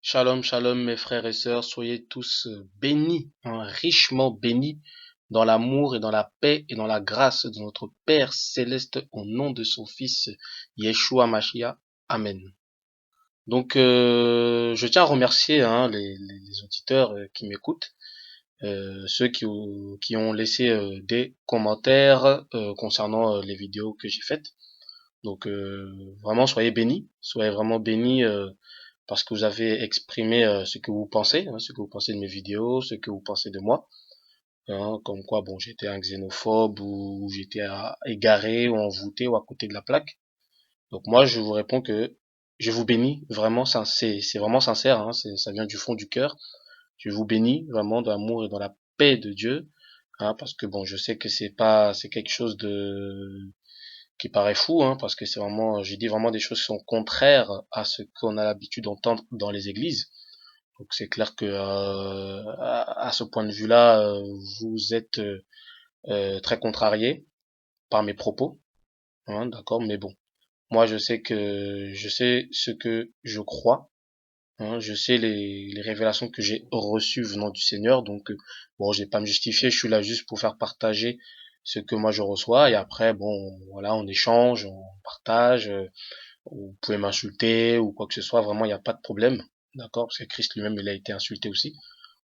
Shalom, shalom mes frères et sœurs, soyez tous bénis, richement bénis dans l'amour et dans la paix et dans la grâce de notre Père céleste au nom de son Fils Yeshua Mashiach. Amen. Donc je tiens à remercier les auditeurs qui m'écoutent, ceux qui ont laissé des commentaires concernant les vidéos que j'ai faites. Donc vraiment soyez bénis, soyez vraiment bénis parce que vous avez exprimé ce que vous pensez, ce que vous pensez de mes vidéos, ce que vous pensez de moi, comme quoi bon j'étais un xénophobe ou j'étais égaré ou envoûté ou à côté de la plaque. Donc moi je vous réponds que je vous bénis vraiment, c'est vraiment sincère, ça vient du fond du cœur. Je vous bénis vraiment dans l'amour et dans la paix de Dieu, parce que bon je sais que c'est quelque chose de qui paraît fou, parce que c'est vraiment, j'ai dit vraiment des choses qui sont contraires à ce qu'on a l'habitude d'entendre dans les églises. Donc c'est clair que à ce point de vue-là, vous êtes très contrarié par mes propos, d'accord. Mais bon, moi je sais ce que je crois, je sais les révélations que j'ai reçues venant du Seigneur. Donc bon, j'ai pas à me justifier, je suis là juste pour faire partager ce que moi je reçois. Et après, bon, voilà, on échange, on partage. Vous pouvez m'insulter ou quoi que ce soit, vraiment, il n'y a pas de problème. D'accord? Parce que Christ lui-même, il a été insulté aussi.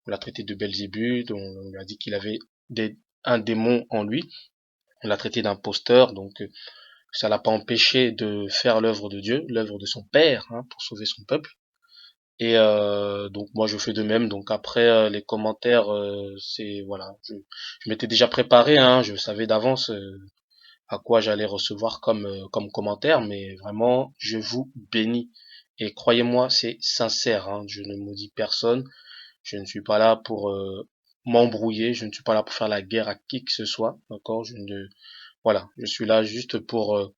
On l'a traité de Belzébuth, on lui a dit qu'il avait un démon en lui. On l'a traité d'imposteur, donc ça l'a pas empêché de faire l'œuvre de Dieu, l'œuvre de son Père, pour sauver son peuple. Et donc moi je fais de même. Donc après les commentaires, c'est voilà, je m'étais déjà préparé, je savais d'avance à quoi j'allais recevoir comme commentaire, mais vraiment je vous bénis. Et croyez-moi, c'est sincère, je ne maudis personne, je ne suis pas là pour m'embrouiller, je ne suis pas là pour faire la guerre à qui que ce soit, d'accord? Voilà, je suis là juste pour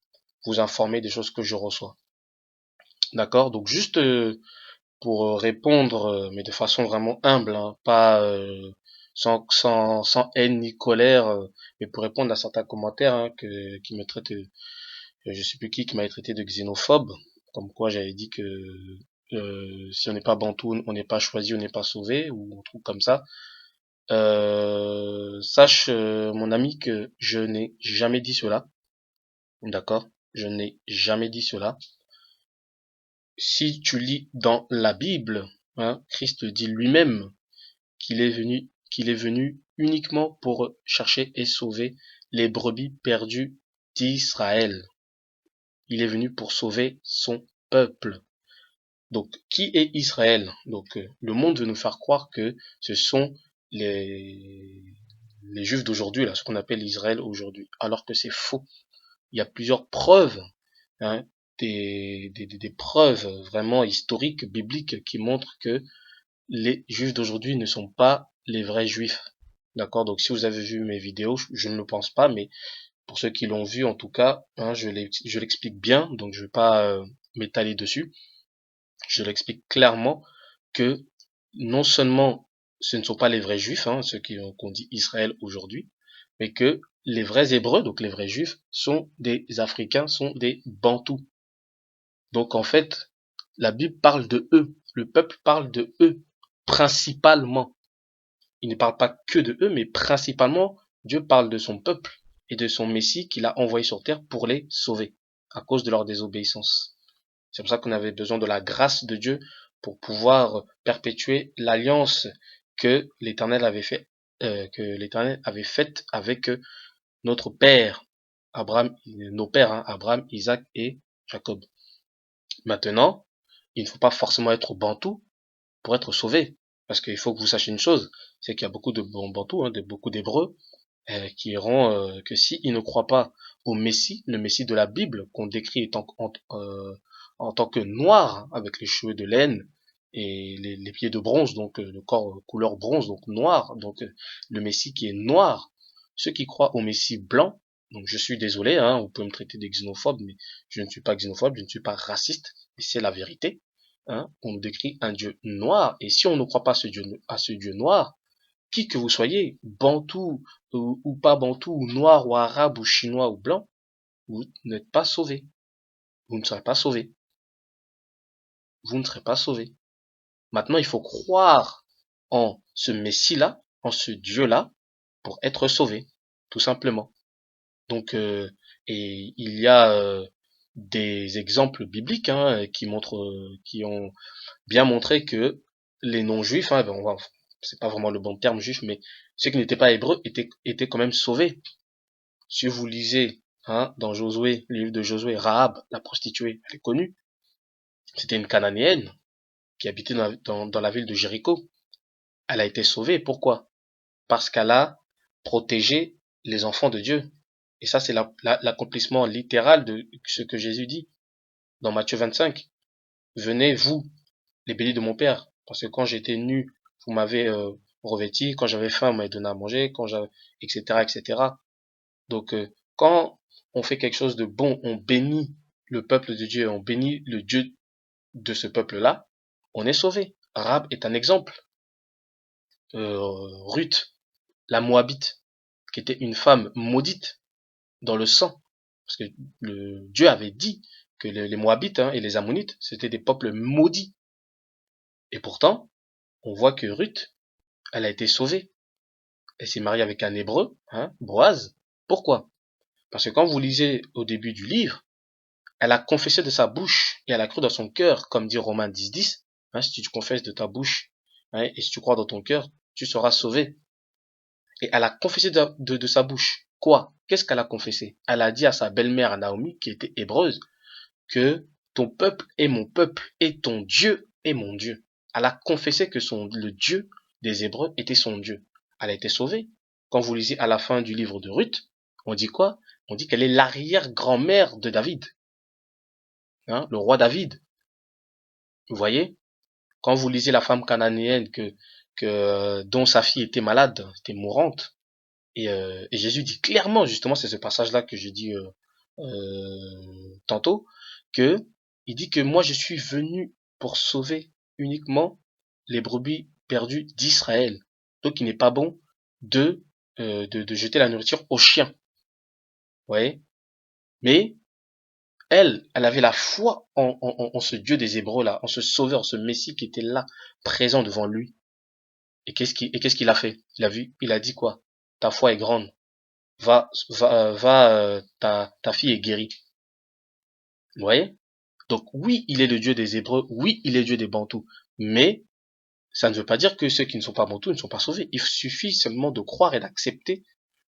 vous informer des choses que je reçois, d'accord? Donc juste pour répondre, mais de façon vraiment humble, pas sans haine ni colère, mais pour répondre à certains commentaires qui me traitent, je sais plus qui m'avait traité de xénophobe, comme quoi j'avais dit que si on n'est pas bantou, on n'est pas choisi, on n'est pas sauvé, ou un truc comme ça. Sache, mon ami, que je n'ai jamais dit cela, d'accord? Je n'ai jamais dit cela. Si tu lis dans la Bible, Christ dit lui-même qu'il est venu uniquement pour chercher et sauver les brebis perdues d'Israël. Il est venu pour sauver son peuple. Donc, qui est Israël? Donc, le monde veut nous faire croire que ce sont les, les Juifs d'aujourd'hui, là, ce qu'on appelle Israël aujourd'hui, alors que c'est faux. Il y a plusieurs preuves, hein, des preuves vraiment historiques, bibliques, qui montrent que les Juifs d'aujourd'hui ne sont pas les vrais Juifs. D'accord? Donc, si vous avez vu mes vidéos, je ne le pense pas, mais pour ceux qui l'ont vu, en tout cas, je l'explique bien, donc je vais pas m'étaler dessus. Je l'explique clairement que non seulement ce ne sont pas les vrais Juifs, ceux qu'on dit Israël aujourd'hui, mais que les vrais Hébreux, donc les vrais Juifs, sont des Africains, sont des Bantous. Donc en fait, la Bible parle de eux, le peuple parle de eux, principalement. Il ne parle pas que de eux, mais principalement, Dieu parle de son peuple et de son Messie qu'il a envoyé sur terre pour les sauver, à cause de leur désobéissance. C'est pour ça qu'on avait besoin de la grâce de Dieu pour pouvoir perpétuer l'alliance que l'Éternel avait faite avec notre père, Abraham, nos pères, Abraham, Isaac et Jacob. Maintenant, il ne faut pas forcément être bantou pour être sauvé. Parce qu'il faut que vous sachiez une chose, c'est qu'il y a beaucoup de bantous, beaucoup d'hébreux, qui diront que s'ils ne croient pas au Messie, le Messie de la Bible, qu'on décrit en tant que noir, avec les cheveux de laine et les pieds de bronze, donc le corps couleur bronze, donc noir, donc le Messie qui est noir. Ceux qui croient au Messie blanc, donc je suis désolé, vous pouvez me traiter de xénophobe, mais je ne suis pas xénophobe, je ne suis pas raciste, et c'est la vérité. On nous décrit un Dieu noir, et si on ne croit pas à ce Dieu noir, qui que vous soyez, bantou ou pas bantou, ou noir ou arabe ou chinois ou blanc, vous n'êtes pas sauvé. Vous ne serez pas sauvé. Vous ne serez pas sauvé. Maintenant, il faut croire en ce Messie-là, en ce Dieu-là, pour être sauvé, tout simplement. Donc, et il y a des exemples bibliques qui montrent, qui ont bien montré que les non-juifs, c'est pas vraiment le bon terme juif, mais ceux qui n'étaient pas hébreux étaient quand même sauvés. Si vous lisez dans Josué, le livre de Josué, Rahab, la prostituée, elle est connue. C'était une Cananéenne qui habitait dans la ville de Jéricho. Elle a été sauvée. Pourquoi? Parce qu'elle a protégé les enfants de Dieu. Et ça, c'est l'accomplissement littéral de ce que Jésus dit dans Matthieu 25. Venez, vous, les bénis de mon Père, parce que quand j'étais nu, vous m'avez revêti, quand j'avais faim, vous m'avez donné à manger, quand j'avais, etc., etc. Donc, quand on fait quelque chose de bon, on bénit le peuple de Dieu, on bénit le Dieu de ce peuple-là, on est sauvé. Rahab est un exemple. Ruth, la Moabite, qui était une femme maudite dans le sang, parce que Dieu avait dit que les Moabites et les Ammonites, c'était des peuples maudits. Et pourtant, on voit que Ruth, elle a été sauvée. Elle s'est mariée avec un Hébreu, Boaz. Pourquoi? Parce que quand vous lisez au début du livre, elle a confessé de sa bouche et elle a cru dans son cœur, comme dit Romains 10, 10. Si tu confesses de ta bouche et si tu crois dans ton cœur, tu seras sauvé. Et elle a confessé de sa bouche. Quoi? Qu'est-ce qu'elle a confessé? Elle a dit à sa belle-mère Naomi, qui était hébreuse, que ton peuple est mon peuple et ton Dieu est mon Dieu. Elle a confessé que le Dieu des Hébreux était son Dieu. Elle a été sauvée. Quand vous lisez à la fin du livre de Ruth, on dit quoi? On dit qu'elle est l'arrière-grand-mère de David, le roi David. Vous voyez? Quand vous lisez la femme cananéenne dont sa fille était malade, était mourante, et Jésus dit clairement, justement, c'est ce passage-là que j'ai dit tantôt, que il dit que moi je suis venu pour sauver uniquement les brebis perdues d'Israël. Donc il n'est pas bon de jeter la nourriture aux chiens. Vous voyez? Mais elle avait la foi en ce Dieu des Hébreux là, en ce Sauveur, ce Messie qui était là, présent devant lui. Et qu'est-ce qu'il a fait? Il a dit quoi? Ta foi est grande. Ta fille est guérie. Vous voyez? Donc oui, il est le Dieu des Hébreux, oui, il est Dieu des Bantous, mais ça ne veut pas dire que ceux qui ne sont pas Bantous ne sont pas sauvés. Il suffit seulement de croire et d'accepter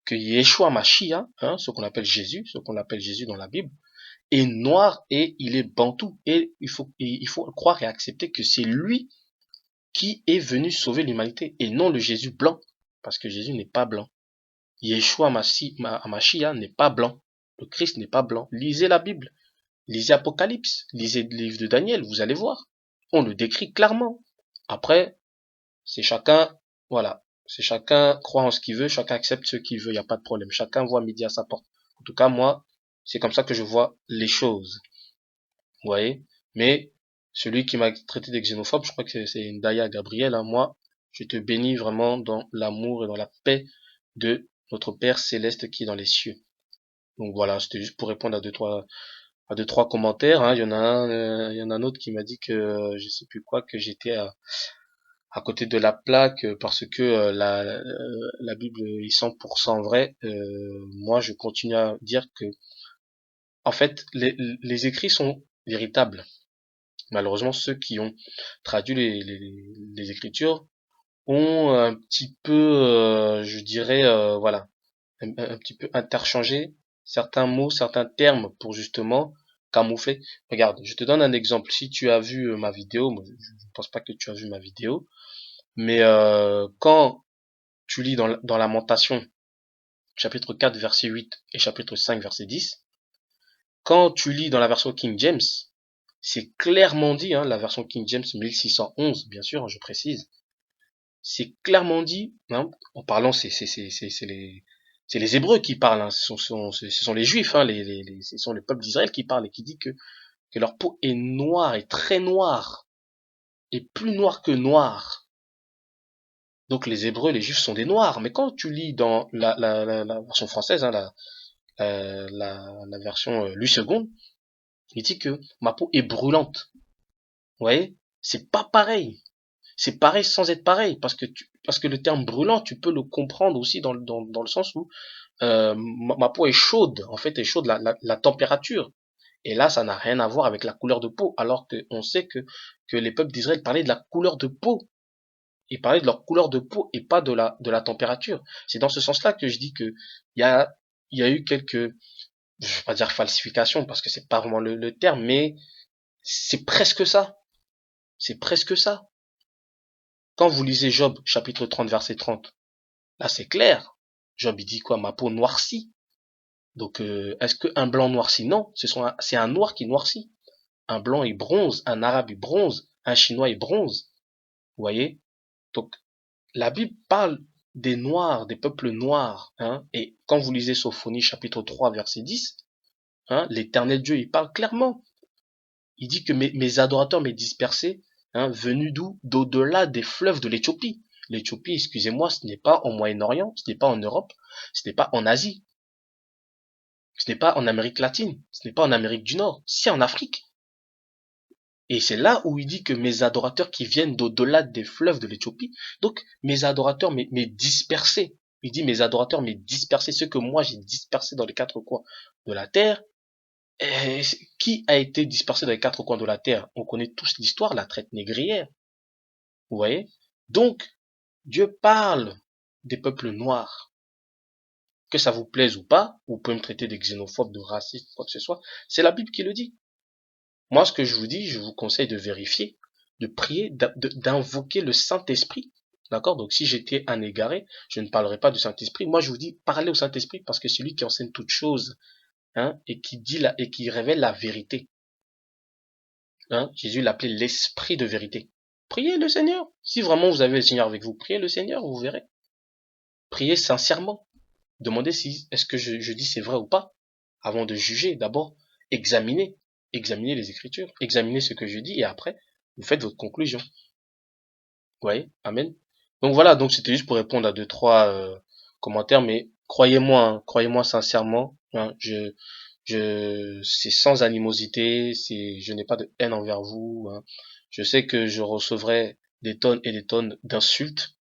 que Yeshua Mashiach, ce qu'on appelle Jésus dans la Bible, est noir et il est Bantou. Et il faut croire et accepter que c'est lui qui est venu sauver l'humanité et non le Jésus blanc, parce que Jésus n'est pas blanc. Yeshua Mashiach n'est pas blanc. Le Christ n'est pas blanc. Lisez la Bible. Lisez Apocalypse, lisez le livre de Daniel, vous allez voir. On le décrit clairement. Après, c'est chacun, voilà, c'est chacun croit en ce qu'il veut, chacun accepte ce qu'il veut, il n'y a pas de problème. Chacun voit midi à sa porte. En tout cas, moi, c'est comme ça que je vois les choses. Vous voyez? Mais celui qui m'a traité de xénophobe, je crois que c'est Ndaya Gabriel. Moi, je te bénis vraiment dans l'amour et dans la paix de notre Père céleste qui est dans les cieux. Donc voilà, c'était juste pour répondre à deux trois commentaires. Il y en a un autre qui m'a dit que je sais plus quoi, que j'étais à côté de la plaque parce que la Bible est 100% vraie. Moi, je continue à dire que en fait, les écrits sont véritables. Malheureusement, ceux qui ont traduit les Écritures ont un petit peu, je dirais, voilà, un petit peu interchangé certains mots, certains termes pour justement camoufler. Regarde, je te donne un exemple. Si tu as vu ma vidéo, moi, je ne pense pas que tu as vu ma vidéo, mais quand tu lis dans Lamentation, chapitre 4, verset 8 et chapitre 5, verset 10, quand tu lis dans la version King James, c'est clairement dit, la version King James 1611, bien sûr, je précise, c'est clairement dit, en parlant, c'est les Hébreux qui parlent, ce sont les Juifs, ce sont le peuple d'Israël qui parlent et qui dit que leur peau est noire, est très noire, et plus noire que noire. Donc les Hébreux, les Juifs sont des Noirs, mais quand tu lis dans la version française, la version Louis II, il dit que ma peau est brûlante. Vous voyez, c'est pas pareil. c'est pareil sans être pareil, parce que le terme brûlant, tu peux le comprendre aussi dans le sens où ma peau est chaude, en fait, est chaude la température. Et là, ça n'a rien à voir avec la couleur de peau, alors qu'on sait que les peuples d'Israël parlaient de la couleur de peau. Ils parlaient de leur couleur de peau et pas de la température. C'est dans ce sens-là que je dis que il y a, il y a eu quelques, je vais pas dire falsification parce que c'est pas vraiment le terme, mais c'est presque ça. C'est presque ça. Quand vous lisez Job, chapitre 30, verset 30, là c'est clair. Job il dit quoi? Ma peau noircit. Donc est-ce qu'un blanc noircit? Non, c'est un noir qui noircit. Un blanc il bronze, un arabe il bronze, un chinois il bronze. Vous voyez? Donc la Bible parle des noirs, des peuples noirs, hein. Et quand vous lisez Sophonie chapitre 3 verset 10, hein, l'Éternel Dieu il parle clairement. Il dit que mes adorateurs, mes dispersés, hein, venus d'où? D'au-delà des fleuves de l'Éthiopie. L'Éthiopie, excusez-moi, ce n'est pas au Moyen-Orient, ce n'est pas en Europe, ce n'est pas en Asie, ce n'est pas en Amérique latine, ce n'est pas en Amérique du Nord, c'est en Afrique. Et c'est là où il dit que mes adorateurs qui viennent d'au-delà des fleuves de l'Éthiopie, donc mes adorateurs, mes dispersés, il dit mes adorateurs, mes dispersés, ceux que moi j'ai dispersés dans les quatre coins de la terre. Et qui a été dispersé dans les quatre coins de la terre? On connaît tous l'histoire, la traite négrière. Vous voyez? Donc, Dieu parle des peuples noirs. Que ça vous plaise ou pas, vous pouvez me traiter de xénophobe, de raciste, quoi que ce soit. C'est la Bible qui le dit. Moi, ce que je vous dis, je vous conseille de vérifier, de prier, d'invoquer le Saint-Esprit. D'accord? Donc, si j'étais un égaré, je ne parlerai pas du Saint-Esprit. Moi, je vous dis, parlez au Saint-Esprit parce que c'est lui qui enseigne toutes choses, hein, et qui révèle la vérité. Hein, Jésus l'appelait l'esprit de vérité. Priez le Seigneur. Si vraiment vous avez le Seigneur avec vous, priez le Seigneur, vous verrez. Priez sincèrement. Demandez si est-ce que je dis c'est vrai ou pas. Avant de juger, d'abord, examinez. Examinez les Écritures. Examinez ce que je dis et après, vous faites votre conclusion. Vous voyez? Amen. Donc voilà, donc c'était juste pour répondre à deux, trois commentaires, mais croyez-moi, hein, croyez-moi sincèrement, hein, c'est sans animosité, je n'ai pas de haine envers vous, hein. Je sais que je recevrai des tonnes et des tonnes d'insultes,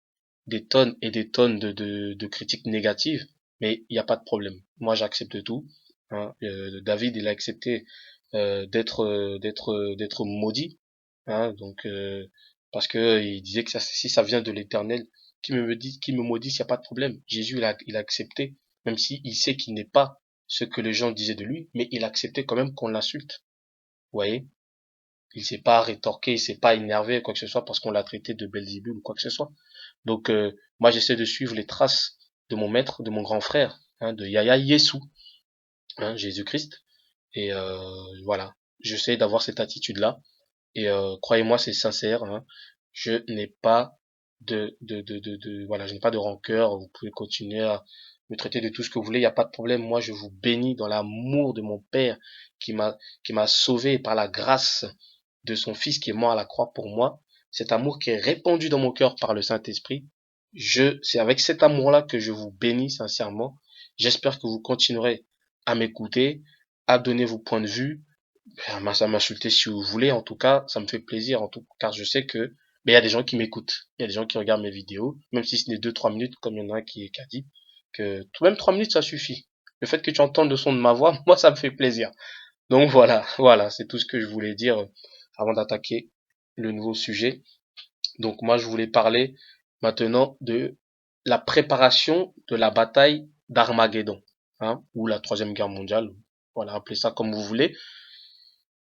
des tonnes et des tonnes de critiques négatives, mais il n'y a pas de problème. Moi, j'accepte tout, hein. David, il a accepté d'être maudit, hein, donc parce que il disait que si ça vient de l'Éternel, qui me maudit, il n'y a pas de problème. Jésus, il a accepté, même si il sait qu'il n'est pas ce que les gens disaient de lui, mais il a accepté quand même qu'on l'insulte. Vous voyez? Il s'est pas rétorqué, il s'est pas énervé, quoi que ce soit, parce qu'on l'a traité de Belzébul ou quoi que ce soit. Donc, moi, j'essaie de suivre les traces de mon maître, de mon grand frère, hein, de Yahya Yessou, hein, Jésus-Christ. Et voilà. J'essaie d'avoir cette attitude-là. Et croyez-moi, c'est sincère, hein. Je n'ai pas voilà, je n'ai pas de rancœur. Vous pouvez continuer à me traiter de tout ce que vous voulez. Il n'y a pas de problème. Moi, je vous bénis dans l'amour de mon Père qui m'a sauvé par la grâce de son Fils qui est mort à la croix pour moi. Cet amour qui est répandu dans mon cœur par le Saint-Esprit. C'est avec cet amour-là que je vous bénis sincèrement. J'espère que vous continuerez à m'écouter, à donner vos points de vue, à m'insulter si vous voulez. En tout cas, ça me fait plaisir, car je sais que il y a des gens qui m'écoutent, il y a des gens qui regardent mes vidéos, même si ce n'est 2-3 minutes, comme il y en a un qui a dit que même 3 minutes ça suffit. Le fait que tu entendes le son de ma voix, moi ça me fait plaisir. Donc voilà, c'est tout ce que je voulais dire avant d'attaquer le nouveau sujet. Donc moi je voulais parler maintenant de la préparation de la bataille d'Armageddon, hein, ou la troisième guerre mondiale. Voilà, appelez ça comme vous voulez.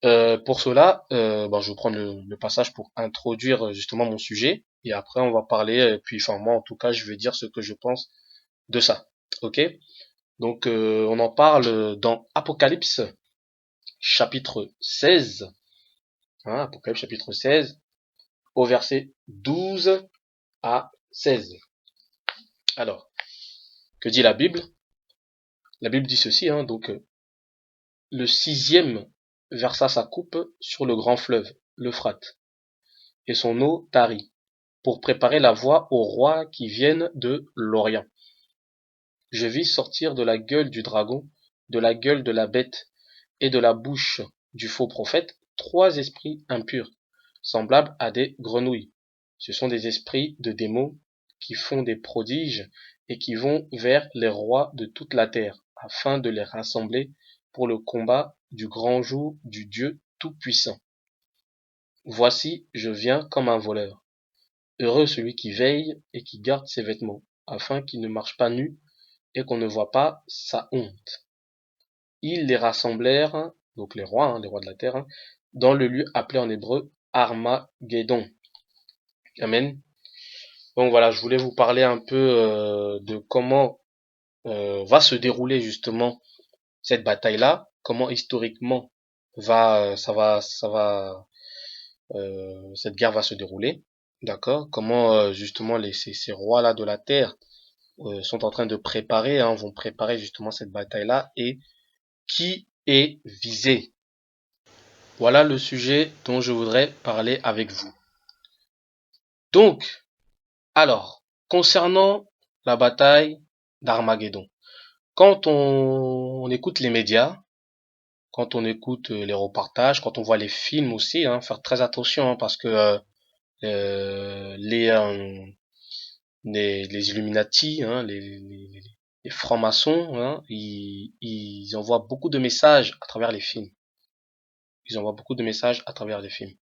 Pour cela, je vais prendre le passage pour introduire justement mon sujet, et après on va parler, puis enfin moi en tout cas je vais dire ce que je pense de ça. Ok? Donc on en parle dans Apocalypse chapitre 16, hein, Apocalypse chapitre 16, au verset 12 à 16. Alors, que dit la Bible? La Bible dit ceci, hein, donc le sixième versa sa coupe sur le grand fleuve, l'Euphrate, et son eau tarit, pour préparer la voie aux rois qui viennent de l'Orient. Je vis sortir de la gueule du dragon, de la gueule de la bête et de la bouche du faux prophète 3 esprits impurs, semblables à des grenouilles. Ce sont des esprits de démons qui font des prodiges et qui vont vers les rois de toute la terre, afin de les rassembler pour le combat du grand jour du Dieu Tout-Puissant. Voici, je viens comme un voleur. Heureux celui qui veille et qui garde ses vêtements, afin qu'il ne marche pas nu et qu'on ne voit pas sa honte. Ils les rassemblèrent, donc les rois de la terre, dans le lieu appelé en hébreu Armageddon. Amen. Donc voilà, je voulais vous parler un peu de comment va se dérouler justement cette bataille-là, comment historiquement cette guerre va se dérouler, d'accord? Comment justement ces rois-là de la terre sont en train de préparer, vont préparer justement cette bataille-là et qui est visé. Voilà le sujet dont je voudrais parler avec vous. Donc, alors, concernant la bataille d'Armageddon, quand on écoute les médias, quand on écoute les reportages, quand on voit les films aussi, faire très attention parce que euh, les, euh, les Illuminati, les francs-maçons, ils envoient beaucoup de messages à travers les films. Ils envoient beaucoup de messages à travers les films.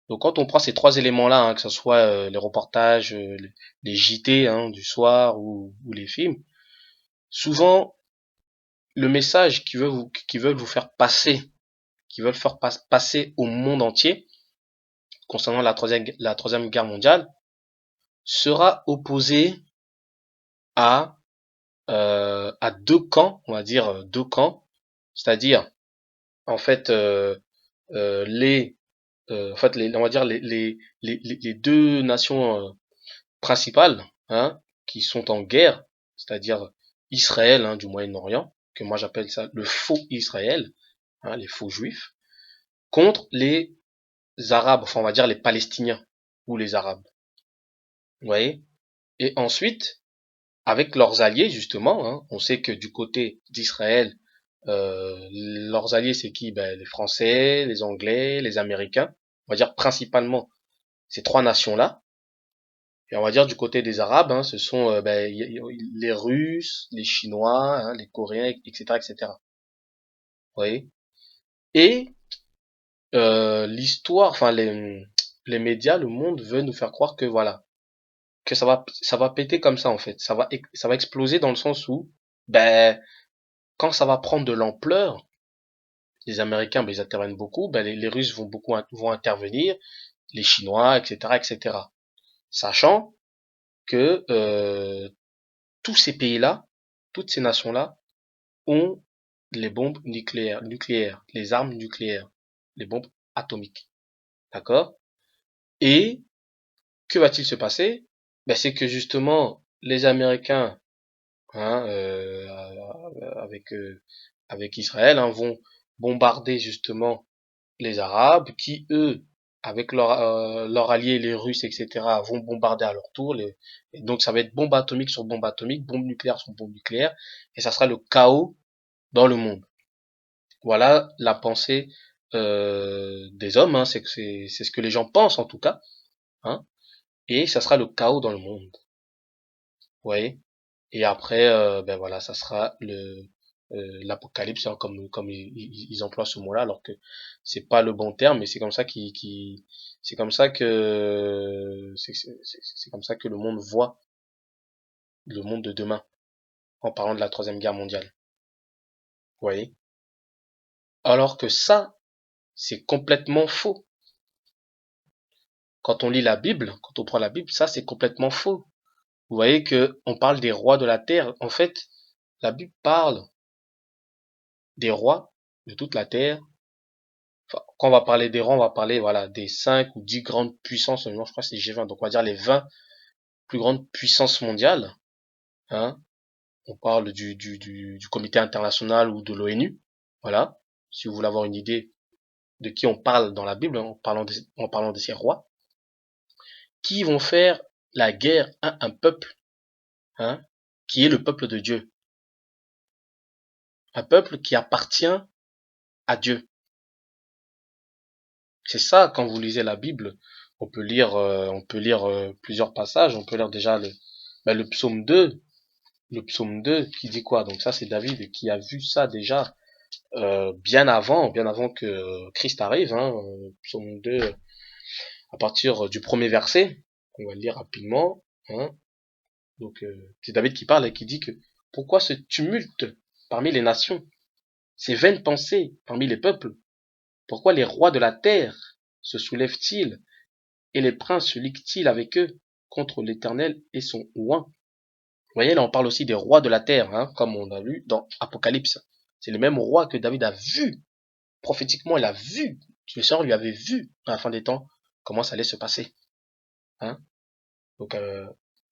Donc quand on prend ces trois éléments-là, que ce soit les reportages, les JT du soir ou les films, souvent le message qu'ils veulent vous faire passer, qu'ils veulent faire passer au monde entier concernant la troisième guerre mondiale, sera opposé à deux camps, on va dire deux camps, c'est-à-dire en fait on va dire les deux nations principales, qui sont en guerre, c'est-à-dire Israël, du Moyen-Orient, que moi j'appelle ça le faux Israël, les faux juifs, contre les Arabes, enfin on va dire les Palestiniens ou les Arabes. Vous voyez? Et ensuite, avec leurs alliés justement, on sait que du côté d'Israël, leurs alliés c'est qui? Ben, les Français, les Anglais, les Américains, on va dire principalement ces trois nations-là. Et on va dire du côté des Arabes, ce sont les Russes, les Chinois, les Coréens, etc., etc. Vous voyez? Et l'histoire, enfin les médias, le monde veut nous faire croire que voilà, que ça va péter comme ça en fait, ça va exploser dans le sens où, ben quand ça va prendre de l'ampleur, les Américains, ben, ils interviennent beaucoup, ben les Russes vont intervenir, les Chinois, etc., etc. Sachant que tous ces pays-là, toutes ces nations-là ont les bombes nucléaires, les armes nucléaires, les bombes atomiques. D'accord? Et que va-t-il se passer? Ben, c'est que justement, les Américains, hein, euh, avec, avec Israël, vont bombarder justement les Arabes, qui eux, avec leurs alliés, les Russes, etc., vont bombarder à leur tour. Et donc ça va être bombe atomique sur bombe atomique, bombe nucléaire sur bombe nucléaire, et ça sera le chaos dans le monde. Voilà la pensée des hommes, c'est ce que les gens pensent en tout cas, hein, et ça sera le chaos dans le monde. Vous voyez? Et après, ben voilà, ça sera l'apocalypse, comme ils emploient ce mot-là, alors que c'est pas le bon terme, mais c'est comme ça c'est comme ça que c'est comme ça que le monde voit le monde de demain, en parlant de la troisième guerre mondiale. Vous voyez? Alors que ça, c'est complètement faux. Quand on lit la Bible, quand on prend la Bible, ça c'est complètement faux. Vous voyez que on parle des rois de la terre. En fait, la Bible parle des rois de toute la terre. Enfin, quand on va parler des rois, on va parler voilà des 5 ou 10 grandes puissances. Je crois que c'est G20. Donc on va dire les 20 plus grandes puissances mondiales. Hein. On parle du comité international ou de l'ONU. Voilà. Si vous voulez avoir une idée de qui on parle dans la Bible, en parlant de ces rois, qui vont faire la guerre à un peuple, qui est le peuple de Dieu. Un peuple qui appartient à Dieu. C'est ça, quand vous lisez la Bible, on peut lire plusieurs passages. On peut lire déjà le psaume 2, le psaume 2 qui dit quoi? Donc ça, c'est David qui a vu ça déjà bien avant que Christ arrive. Hein, psaume 2, à partir du premier verset, on va le lire rapidement. Hein. Donc c'est David qui parle et qui dit que pourquoi ce tumulte parmi les nations, ces vaines pensées parmi les peuples? Pourquoi les rois de la terre se soulèvent-ils et les princes se liguent-ils avec eux contre l'Éternel et son oint? Vous voyez, là on parle aussi des rois de la terre, hein, comme on a lu dans Apocalypse. C'est le même roi que David a vu, prophétiquement il a vu, le Seigneur lui avait vu à la fin des temps comment ça allait se passer. Hein. Donc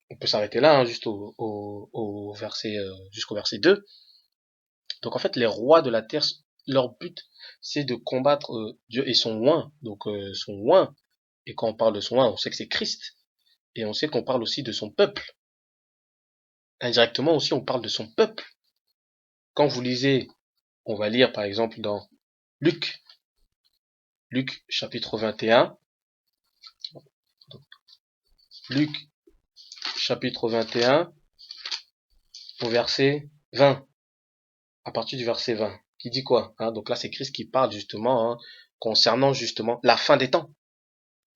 on peut s'arrêter là, hein, juste au verset, jusqu'au verset 2. Donc en fait, les rois de la terre, leur but, c'est de combattre Dieu et son oint. Donc son oint, et quand on parle de son oint, on sait que c'est Christ. Et on sait qu'on parle aussi de son peuple. Indirectement aussi, on parle de son peuple. Quand vous lisez, on va lire par exemple dans Luc, Luc chapitre 21. Luc chapitre 21 au verset 20. À partir du verset 20. Qui dit quoi? Hein, donc là, c'est Christ qui parle justement concernant justement la fin des temps.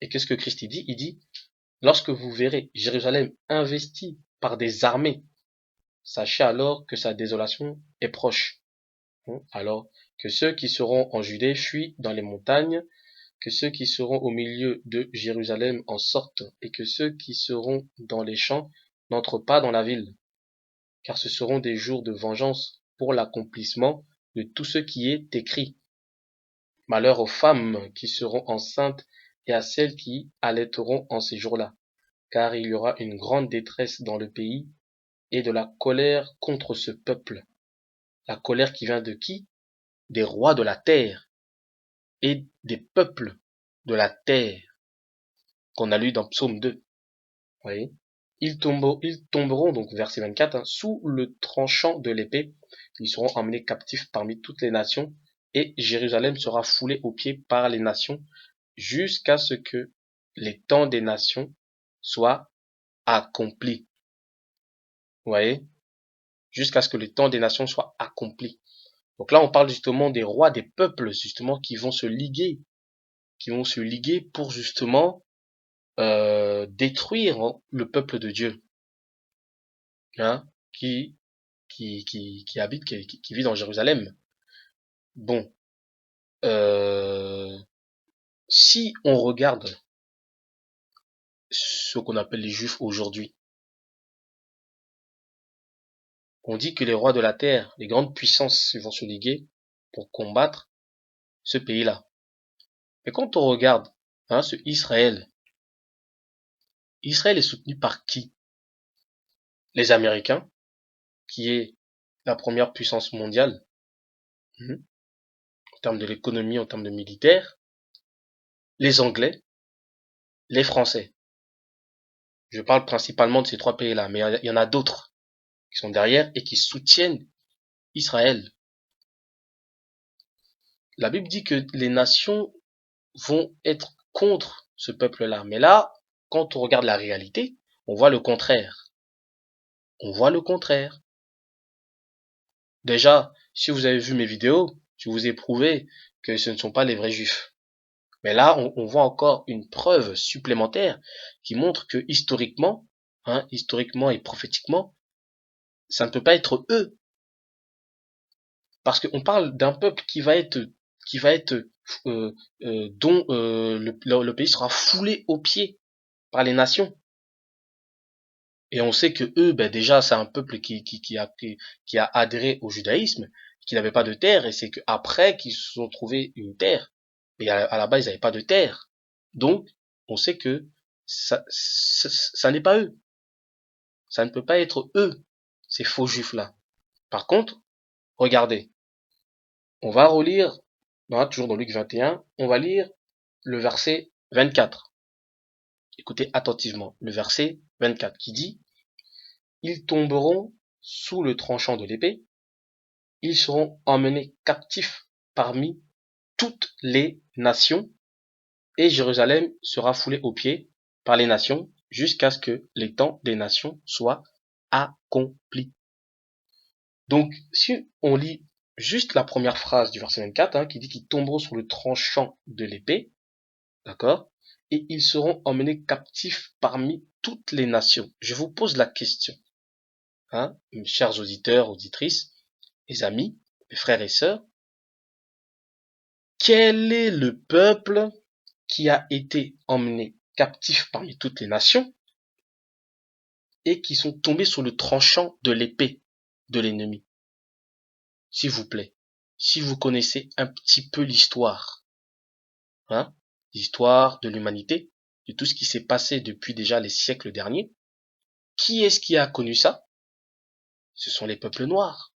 Et qu'est-ce que Christ dit? Il dit, lorsque vous verrez Jérusalem investie par des armées, sachez alors que sa désolation est proche. Alors que ceux qui seront en Judée fuient dans les montagnes, que ceux qui seront au milieu de Jérusalem en sortent, et que ceux qui seront dans les champs n'entrent pas dans la ville. Car ce seront des jours de vengeance pour l'accomplissement de tout ce qui est écrit. Malheur aux femmes qui seront enceintes et à celles qui allaiteront en ces jours-là, car il y aura une grande détresse dans le pays et de la colère contre ce peuple. La colère qui vient de qui? Des rois de la terre et des peuples de la terre, qu'on a lu dans Psaume 2. Vous voyez? Ils tomberont, donc verset 24, hein, sous le tranchant de l'épée. Ils seront emmenés captifs parmi toutes les nations, et Jérusalem sera foulée aux pieds par les nations, jusqu'à ce que les temps des nations soient accomplis. Vous voyez? Jusqu'à ce que le temps des nations soit accompli. Donc là, on parle justement des rois, des peuples, justement, qui vont se liguer pour justement détruire le peuple de Dieu, hein, qui habite, qui vit dans Jérusalem. Bon, si on regarde ce qu'on appelle les Juifs aujourd'hui, on dit que les rois de la terre, les grandes puissances vont se liguer pour combattre ce pays-là. Mais quand on regarde ce Israël, Israël est soutenu par qui? Les Américains, qui est la première puissance mondiale, en termes de l'économie, en termes de militaire, les Anglais, les Français. Je parle principalement de ces trois pays-là, mais il y en a d'autres qui sont derrière et qui soutiennent Israël. La Bible dit que les nations vont être contre ce peuple-là. Mais là, quand on regarde la réalité, on voit le contraire. On voit le contraire. Déjà, si vous avez vu mes vidéos, je vous ai prouvé que ce ne sont pas les vrais juifs. Mais là, on voit encore une preuve supplémentaire qui montre que historiquement, historiquement et prophétiquement, ça ne peut pas être eux. Parce qu'on parle d'un peuple qui va être dont le pays sera foulé aux pieds par les nations. Et on sait que eux, ben déjà, c'est un peuple qui a adhéré au judaïsme, qui n'avait pas de terre, et c'est qu'après qu'ils se sont trouvés une terre. Et à la base, ils n'avaient pas de terre. Donc, on sait que ça n'est pas eux. Ça ne peut pas être eux, ces faux juifs-là. Par contre, regardez, on va relire, toujours dans Luc 21, on va lire le verset 24. Écoutez attentivement, le verset 24 qui dit: ils tomberont sous le tranchant de l'épée, ils seront emmenés captifs parmi toutes les nations, et Jérusalem sera foulée aux pieds par les nations jusqu'à ce que les temps des nations soient accomplis. Donc, si on lit juste la première phrase du verset 24, qui dit qu'ils tomberont sur le tranchant de l'épée, d'accord, et ils seront emmenés captifs parmi toutes les nations. Je vous pose la question, mes chers auditeurs, auditrices, mes amis, mes frères et sœurs, quel est le peuple qui a été emmené captif parmi toutes les nations et qui sont tombés sur le tranchant de l'épée de l'ennemi? S'il vous plaît, si vous connaissez un petit peu l'histoire, l'histoire de l'humanité, de tout ce qui s'est passé depuis déjà les siècles derniers, qui est-ce qui a connu ça? Ce sont les peuples noirs.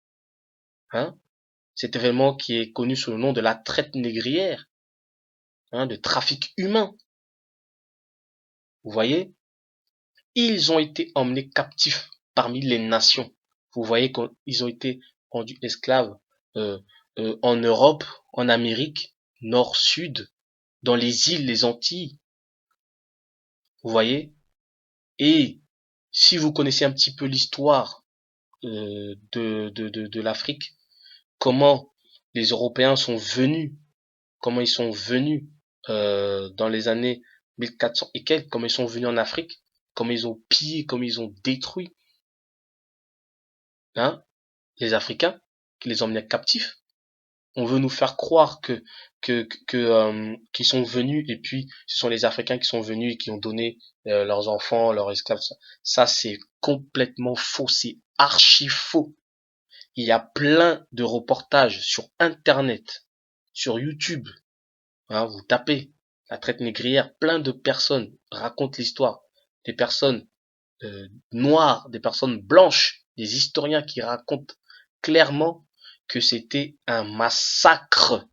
Cet événement qui est connu sous le nom de la traite négrière, de trafic humain. Vous voyez? Ils ont été emmenés captifs parmi les nations. Vous voyez qu'ils ont été rendus esclaves en Europe, en Amérique, nord, sud, dans les îles, les Antilles. Vous voyez? Et si vous connaissez un petit peu l'histoire de l'Afrique, comment les Européens sont venus, comment ils sont venus dans les années 1400 et quelques, comment ils sont venus en Afrique, comment ils ont pillé, comment ils ont détruit les Africains, qui les emmenaient captifs. On veut nous faire croire qu'ils sont venus et puis ce sont les Africains qui sont venus et qui ont donné leurs enfants, leurs esclaves. Ça c'est complètement faux, c'est archi faux. Il y a plein de reportages sur Internet, sur YouTube. Vous tapez la traite négrière, plein de personnes racontent l'histoire. Des personnes noires, des personnes blanches, des historiens qui racontent clairement que c'était un massacre.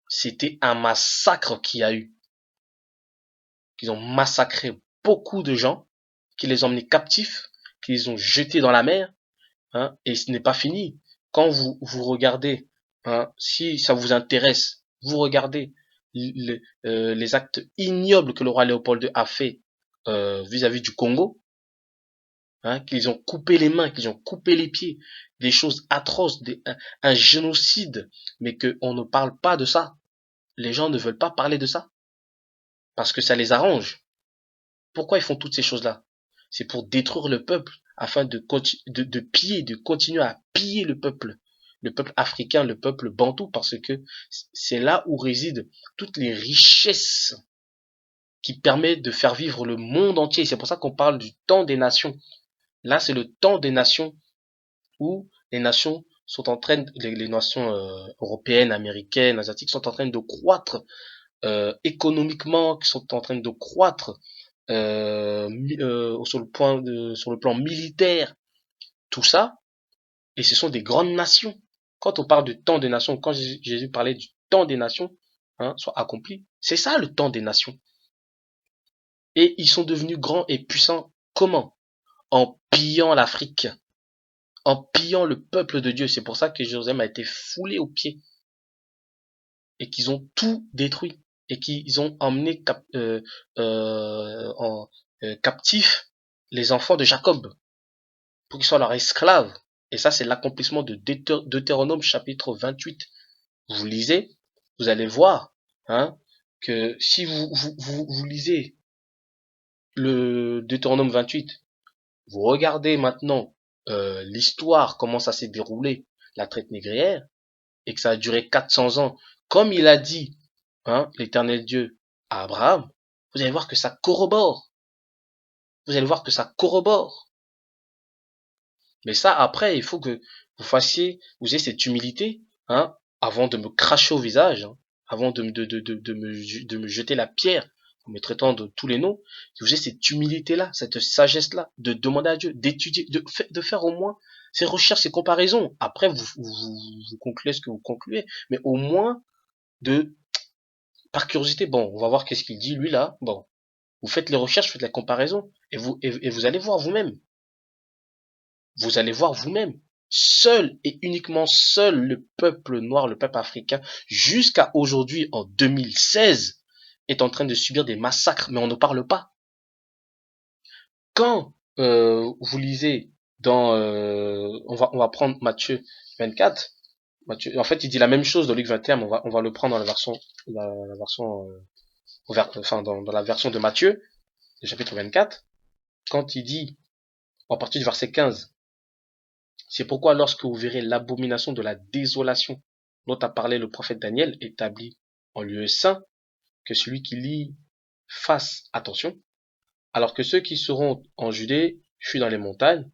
C'était un massacre qu'il y a eu. Qu'ils ont massacré beaucoup de gens, qu'ils les ont emmenés captifs, qu'ils les ont jetés dans la mer, et ce n'est pas fini. Quand vous regardez, si ça vous intéresse, vous regardez les actes ignobles que le roi Léopold II a fait vis-à-vis du Congo, qu'ils ont coupé les mains, qu'ils ont coupé les pieds, des choses atroces, un génocide, mais qu'on ne parle pas de ça. Les gens ne veulent pas parler de ça parce que ça les arrange. Pourquoi ils font toutes ces choses-là? C'est pour détruire le peuple afin de piller, de continuer à piller le peuple africain, le peuple bantou, parce que c'est là où résident toutes les richesses qui permettent de faire vivre le monde entier. C'est pour ça qu'on parle du temps des nations. Là, c'est le temps des nations où les nations sont en train, les nations européennes, américaines, asiatiques sont en train de croître économiquement, qui sont en train de croître sur le plan militaire, tout ça, et ce sont des grandes nations. Quand on parle du temps des nations, quand Jésus parlait du temps des nations, soit accompli, c'est ça le temps des nations. Et ils sont devenus grands et puissants comment? En pillant l'Afrique, en pillant le peuple de Dieu. C'est pour ça que Jérusalem a été foulé aux pieds et qu'ils ont tout détruit et qu'ils ont emmené captifs les enfants de Jacob pour qu'ils soient leurs esclaves. Et ça, c'est l'accomplissement de Deutéronome chapitre 28. Vous lisez, vous allez voir que si vous lisez le Deutéronome 28, vous regardez maintenant l'histoire, comment ça s'est déroulé, la traite négrière, et que ça a duré 400 ans, comme il a dit l'Éternel Dieu à Abraham, vous allez voir que ça corrobore. Vous allez voir que ça corrobore. Mais ça, après, il faut que vous ayez cette humilité, avant de me cracher au visage, avant de me jeter la pierre, en me traitant de tous les noms, que vous ayez cette humilité-là, cette sagesse-là, de demander à Dieu, d'étudier, de faire au moins ces recherches, ces comparaisons. Après, vous concluez ce que vous concluez, mais au moins par curiosité, bon, on va voir qu'est-ce qu'il dit, lui, là, bon. Vous faites les recherches, faites la comparaison, et vous allez voir vous-même. Vous allez voir vous-même. Seul et uniquement seul le peuple noir, le peuple africain, jusqu'à aujourd'hui, en 2016, est en train de subir des massacres, mais on ne parle pas. Quand vous lisez dans, on va prendre Matthieu 24, Matthieu, en fait, il dit la même chose dans Luc 21, mais on va le prendre dans la version, enfin, dans la version de Matthieu, le chapitre 24, quand il dit, en partie du verset 15, c'est pourquoi lorsque vous verrez l'abomination de la désolation dont a parlé le prophète Daniel établi en lieu saint, que celui qui lit fasse attention, alors que ceux qui seront en Judée fuient dans les montagnes,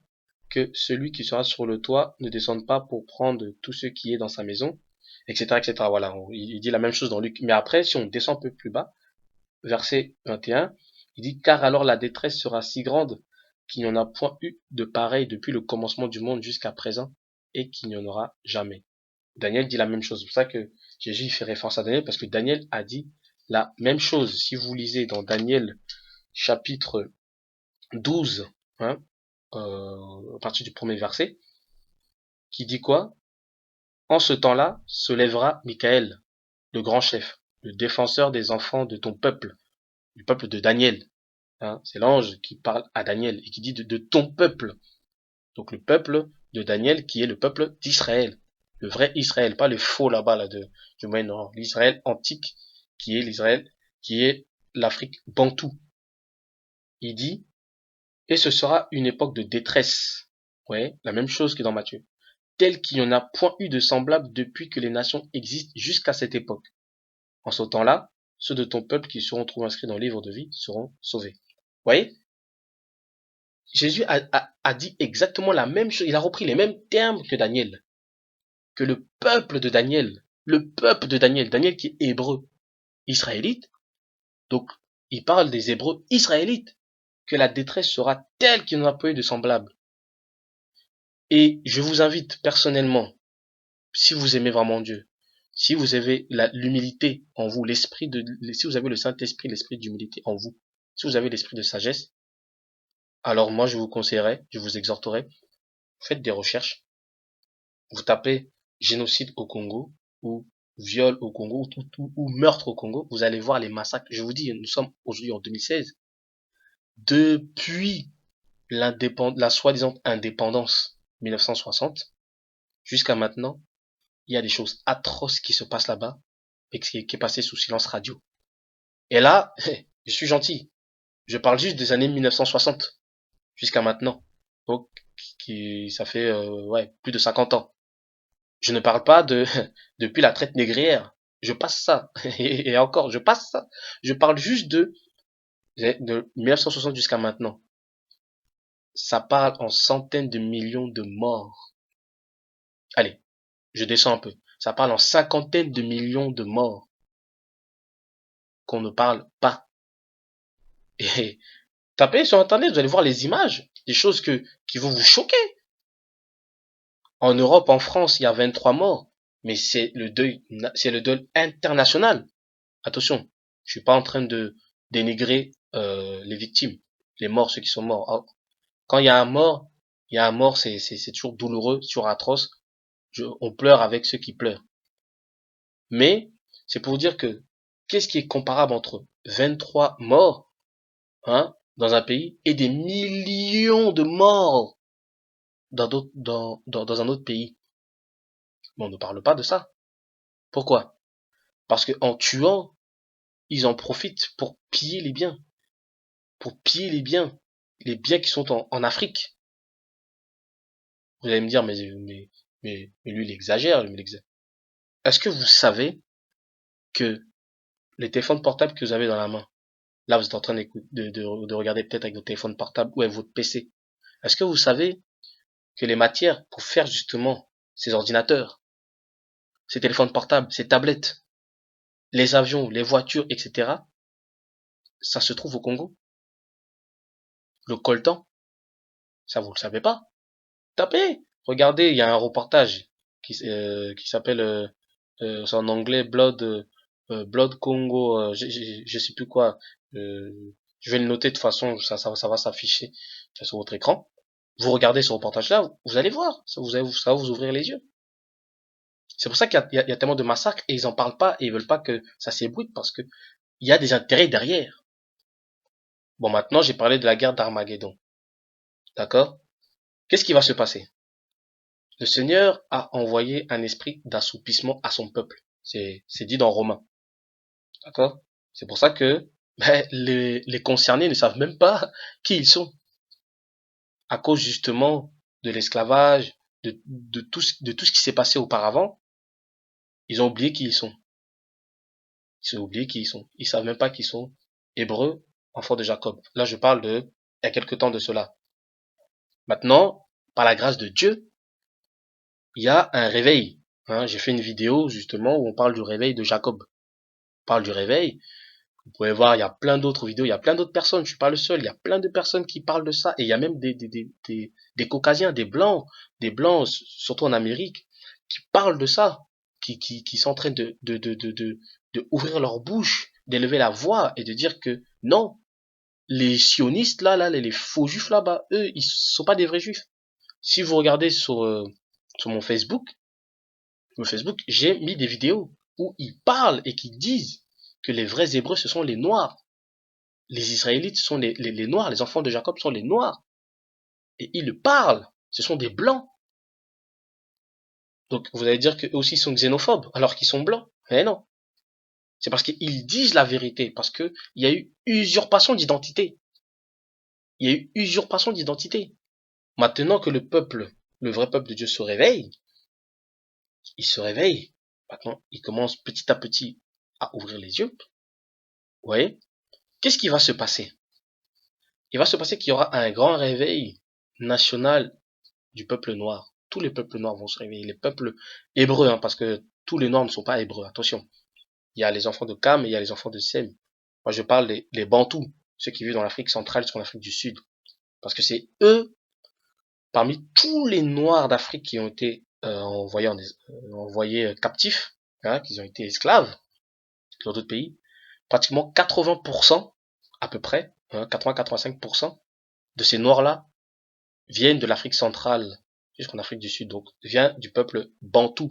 que celui qui sera sur le toit ne descende pas pour prendre tout ce qui est dans sa maison, etc., etc. Voilà, il dit la même chose dans Luc. Mais après, si on descend un peu plus bas, verset 21, il dit, car alors la détresse sera si grande qu'il n'y en a point eu de pareil depuis le commencement du monde jusqu'à présent, et qu'il n'y en aura jamais. Daniel dit la même chose. C'est pour ça que Jésus fait référence à Daniel, parce que Daniel a dit la même chose. Si vous lisez dans Daniel chapitre 12, hein, à partir du premier verset, qui dit quoi? En ce temps-là se lèvera Michael, le grand chef, le défenseur des enfants de ton peuple, du peuple de Daniel. Hein, c'est l'ange qui parle à Daniel et qui dit de ton peuple. Donc le peuple de Daniel qui est le peuple d'Israël. Le vrai Israël, pas le faux là-bas là, du Moyen-Orient. L'Israël antique qui est l'Israël, qui est l'Afrique bantou. Il dit, et ce sera une époque de détresse. Ouais, la même chose que dans Matthieu. Tel qu'il n'y en a point eu de semblable depuis que les nations existent jusqu'à cette époque. En ce temps-là, ceux de ton peuple qui seront trouvés inscrits dans le livre de vie seront sauvés. Vous voyez? Jésus a dit exactement la même chose. Il a repris les mêmes termes que Daniel. Que le peuple de Daniel, Daniel qui est hébreu, israélite. Donc, il parle des hébreux israélites. Que la détresse sera telle qu'il n'y en a pas eu de semblable. Et je vous invite personnellement, si vous aimez vraiment Dieu, si vous avez l'humilité en vous, si vous avez le Saint-Esprit, l'esprit d'humilité en vous, si vous avez l'esprit de sagesse, alors moi je vous conseillerais, je vous exhorterais, faites des recherches, vous tapez génocide au Congo, ou viol au Congo, ou meurtre au Congo, vous allez voir les massacres. Je vous dis, nous sommes aujourd'hui en 2016. Depuis la soi-disant indépendance 1960, jusqu'à maintenant, il y a des choses atroces qui se passent là-bas, et qui est passé sous silence radio. Et là, je suis gentil. Je parle juste des années 1960 jusqu'à maintenant. Donc, ça fait ouais, plus de 50 ans. Je ne parle pas de depuis la traite négrière. Je passe ça. Et encore, je passe ça. Je parle juste de 1960 jusqu'à maintenant. Ça parle en centaines de millions de morts. Allez, je descends un peu. Ça parle en cinquantaines de millions de morts qu'on ne parle pas. Et tapez sur internet, vous allez voir les images, des choses qui vont vous choquer. En Europe, en France, il y a 23 morts, mais c'est le deuil international. Attention, je suis pas en train de dénigrer les victimes, les morts, ceux qui sont morts. Quand il y a un mort, c'est toujours douloureux, c'est toujours atroce. On pleure avec ceux qui pleurent. Mais c'est pour dire que qu'est-ce qui est comparable entre 23 morts, hein, dans un pays et des millions de morts dans un autre pays? Mais on ne parle pas de ça. Pourquoi? Parce que en tuant, ils en profitent pour piller les biens, les biens qui sont en Afrique. Vous allez me dire, mais lui, il exagère. Est-ce que vous savez que les téléphones portables que vous avez dans la main, là, vous êtes en train de regarder peut-être avec votre téléphone portable ou avec votre PC. Est-ce que vous savez que les matières pour faire justement ces ordinateurs, ces téléphones portables, ces tablettes, les avions, les voitures, etc., ça se trouve au Congo? Le coltan, ça vous le savez pas? Tapez! Regardez, il y a un reportage qui s'appelle, c'est en anglais, Blood Congo, je sais plus quoi. Je vais le noter de toute façon, ça va s'afficher sur votre écran. Vous regardez ce reportage-là, vous allez voir, ça va vous ouvrir les yeux. C'est pour ça qu'il y a tellement de massacres et ils en parlent pas et ils veulent pas que ça s'ébruite parce que il y a des intérêts derrière. Bon, maintenant, j'ai parlé de la guerre d'Armageddon. D'accord? Qu'est-ce qui va se passer? Le Seigneur a envoyé un esprit d'assoupissement à son peuple. C'est dit dans Romains. D'accord? C'est pour ça que les concernés ne savent même pas qui ils sont. À cause justement de l'esclavage, de tout ce qui s'est passé auparavant, ils ont oublié qui ils sont. Ils ont oublié qui ils sont. Ils savent même pas qu'ils sont hébreux, enfants de Jacob. Là, je parle il y a quelque temps de cela. Maintenant, par la grâce de Dieu, il y a un réveil. Hein, j'ai fait une vidéo justement où on parle du réveil de Jacob. On parle du réveil. Vous pouvez voir, il y a plein d'autres vidéos, il y a plein d'autres personnes, je suis pas le seul, il y a plein de personnes qui parlent de ça, et il y a même des caucasiens, des blancs, surtout en Amérique, qui parlent de ça, qui sont en train de ouvrir leur bouche, d'élever la voix et de dire que non, les sionistes les faux juifs là-bas, eux, ils sont pas des vrais juifs. Si vous regardez sur mon Facebook, j'ai mis des vidéos où ils parlent et qui disent que les vrais Hébreux, ce sont les Noirs. Les Israélites sont les Noirs, les enfants de Jacob sont les Noirs. Et ils le parlent. Ce sont des Blancs. Donc vous allez dire qu'eux aussi sont xénophobes, alors qu'ils sont Blancs. Mais non. C'est parce qu'ils disent la vérité, parce qu'il y a eu usurpation d'identité. Il y a eu usurpation d'identité. Maintenant que le peuple, le vrai peuple de Dieu se réveille, il se réveille. Maintenant, il commence petit à petit à ouvrir les yeux. Vous voyez? Qu'est-ce qui va se passer? Il va se passer qu'il y aura un grand réveil national du peuple noir. Tous les peuples noirs vont se réveiller. Les peuples hébreux, hein, parce que tous les noirs ne sont pas hébreux. Attention. Il y a les enfants de Cam et il y a les enfants de Sem. Moi, je parle des Bantous, ceux qui vivent dans l'Afrique centrale, sur l'Afrique du Sud. Parce que c'est eux, parmi tous les noirs d'Afrique qui ont été envoyés captifs, hein, qui ont été esclaves dans d'autres pays, pratiquement 80% à peu près, hein, 80-85% de ces noirs-là viennent de l'Afrique centrale jusqu'en Afrique du Sud, donc vient du peuple bantou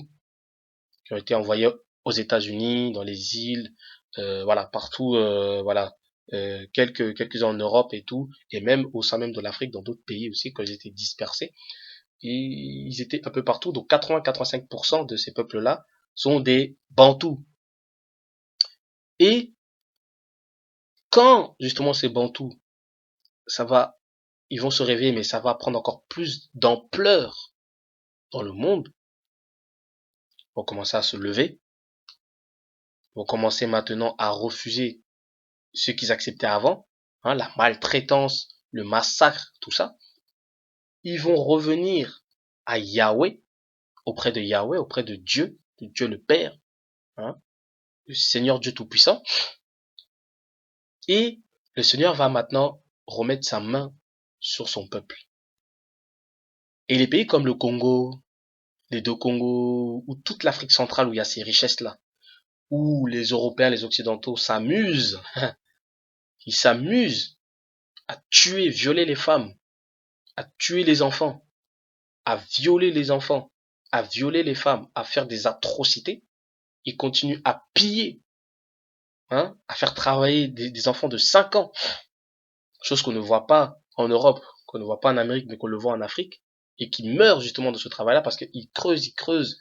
qui ont été envoyés aux États-Unis, dans les îles, voilà, partout, voilà, quelques-uns en Europe et tout, et même au sein même de l'Afrique, dans d'autres pays aussi, quand ils étaient dispersés. Et ils étaient un peu partout, donc 80-85% de ces peuples-là sont des Bantous. Et quand justement ces Bantous, ça va, ils vont se réveiller, mais ça va prendre encore plus d'ampleur dans le monde, vont commencer à se lever, vont commencer maintenant à refuser ce qu'ils acceptaient avant, hein, la maltraitance, le massacre, tout ça. Ils vont revenir à Yahweh, auprès de Dieu le Père, hein, le Seigneur Dieu Tout-Puissant. Et le Seigneur va maintenant remettre sa main sur son peuple. Et les pays comme le Congo, les deux Congos, ou toute l'Afrique centrale où il y a ces richesses-là, où les Européens, les Occidentaux s'amusent, ils s'amusent à tuer, violer les femmes, à tuer les enfants, à violer les enfants, à violer les femmes, à faire des atrocités. Ils continuent à piller, hein, à faire travailler des enfants de 5 ans, chose qu'on ne voit pas en Europe, qu'on ne voit pas en Amérique, mais qu'on le voit en Afrique, et qui meurent justement de ce travail-là parce qu'ils creusent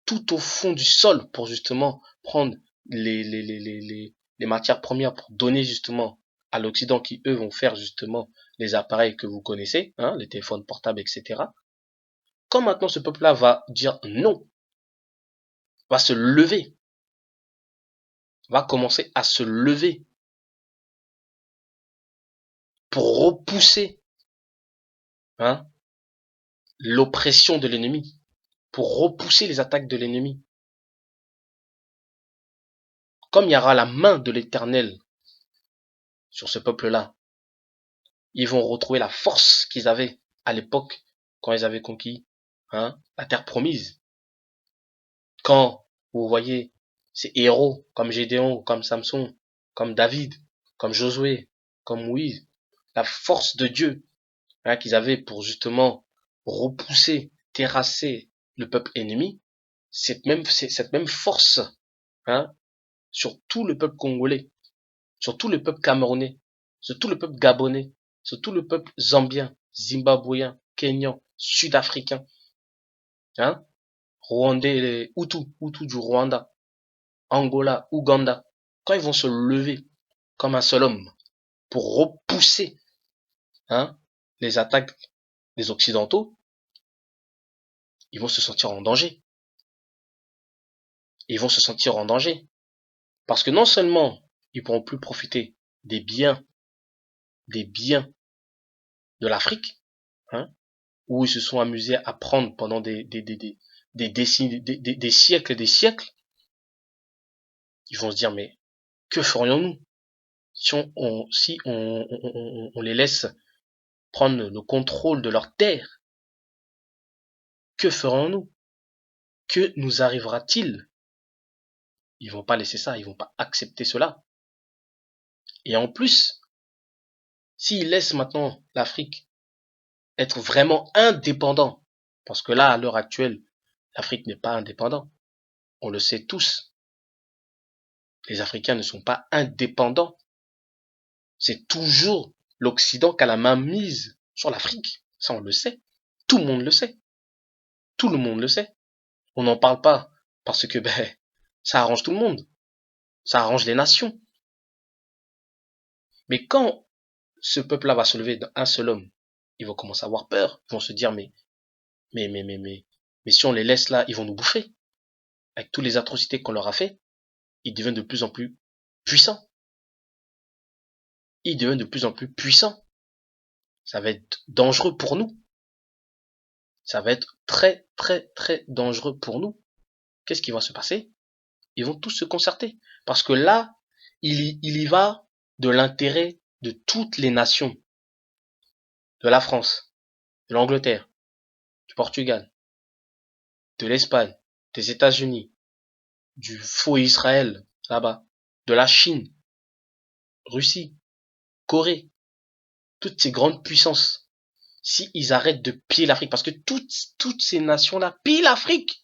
tout au fond du sol pour justement prendre les matières premières pour donner justement à l'Occident qui, eux, vont faire justement les appareils que vous connaissez, hein, les téléphones portables, etc. Quand maintenant ce peuple-là va dire non, va se lever, va commencer à se lever pour repousser, hein, l'oppression de l'ennemi, pour repousser les attaques de l'ennemi. Comme il y aura la main de l'Éternel sur ce peuple-là, ils vont retrouver la force qu'ils avaient à l'époque quand ils avaient conquis, hein, la terre promise. Quand vous voyez ces héros comme Gédéon, comme Samson, comme David, comme Josué, comme Moïse, la force de Dieu hein, qu'ils avaient pour justement repousser, terrasser le peuple ennemi, cette même force, hein, sur tout le peuple congolais, sur tout le peuple camerounais, sur tout le peuple gabonais, sur tout le peuple zambien, zimbabwéen, kenyan, sud-africain, hein, rwandais, les Hutus du Rwanda, Angola, Ouganda, quand ils vont se lever comme un seul homme pour repousser, hein, les attaques des Occidentaux, ils vont se sentir en danger. Ils vont se sentir en danger. Parce que non seulement ils pourront plus profiter des biens de l'Afrique, hein, où ils se sont amusés à prendre pendant des décennies, des siècles et des siècles, ils vont se dire, mais que ferions-nous si on les laisse prendre le contrôle de leur terre? Que ferons-nous? Que nous arrivera-t-il? Ils vont pas laisser ça, ils vont pas accepter cela. Et en plus, s'ils laissent maintenant l'Afrique être vraiment indépendant, parce que là, à l'heure actuelle, l'Afrique n'est pas indépendant. On le sait tous. Les Africains ne sont pas indépendants. C'est toujours l'Occident qui a la main mise sur l'Afrique. Ça, on le sait. Tout le monde le sait. Tout le monde le sait. On n'en parle pas parce que ça arrange tout le monde. Ça arrange les nations. Mais quand ce peuple-là va se lever d'un seul homme, ils vont commencer à avoir peur. Ils vont se dire, mais si on les laisse là, ils vont nous bouffer. Avec toutes les atrocités qu'on leur a fait, ils deviennent de plus en plus puissants. Ils deviennent de plus en plus puissants. Ça va être dangereux pour nous. Ça va être très, très, très dangereux pour nous. Qu'est-ce qui va se passer? Ils vont tous se concerter. Parce que là, il y va de l'intérêt de toutes les nations. De la France, de l'Angleterre, du Portugal, de l'Espagne, des États-Unis, du faux Israël, là-bas, de la Chine, Russie, Corée, toutes ces grandes puissances. Si ils arrêtent de piller l'Afrique, parce que toutes ces nations-là pillent l'Afrique.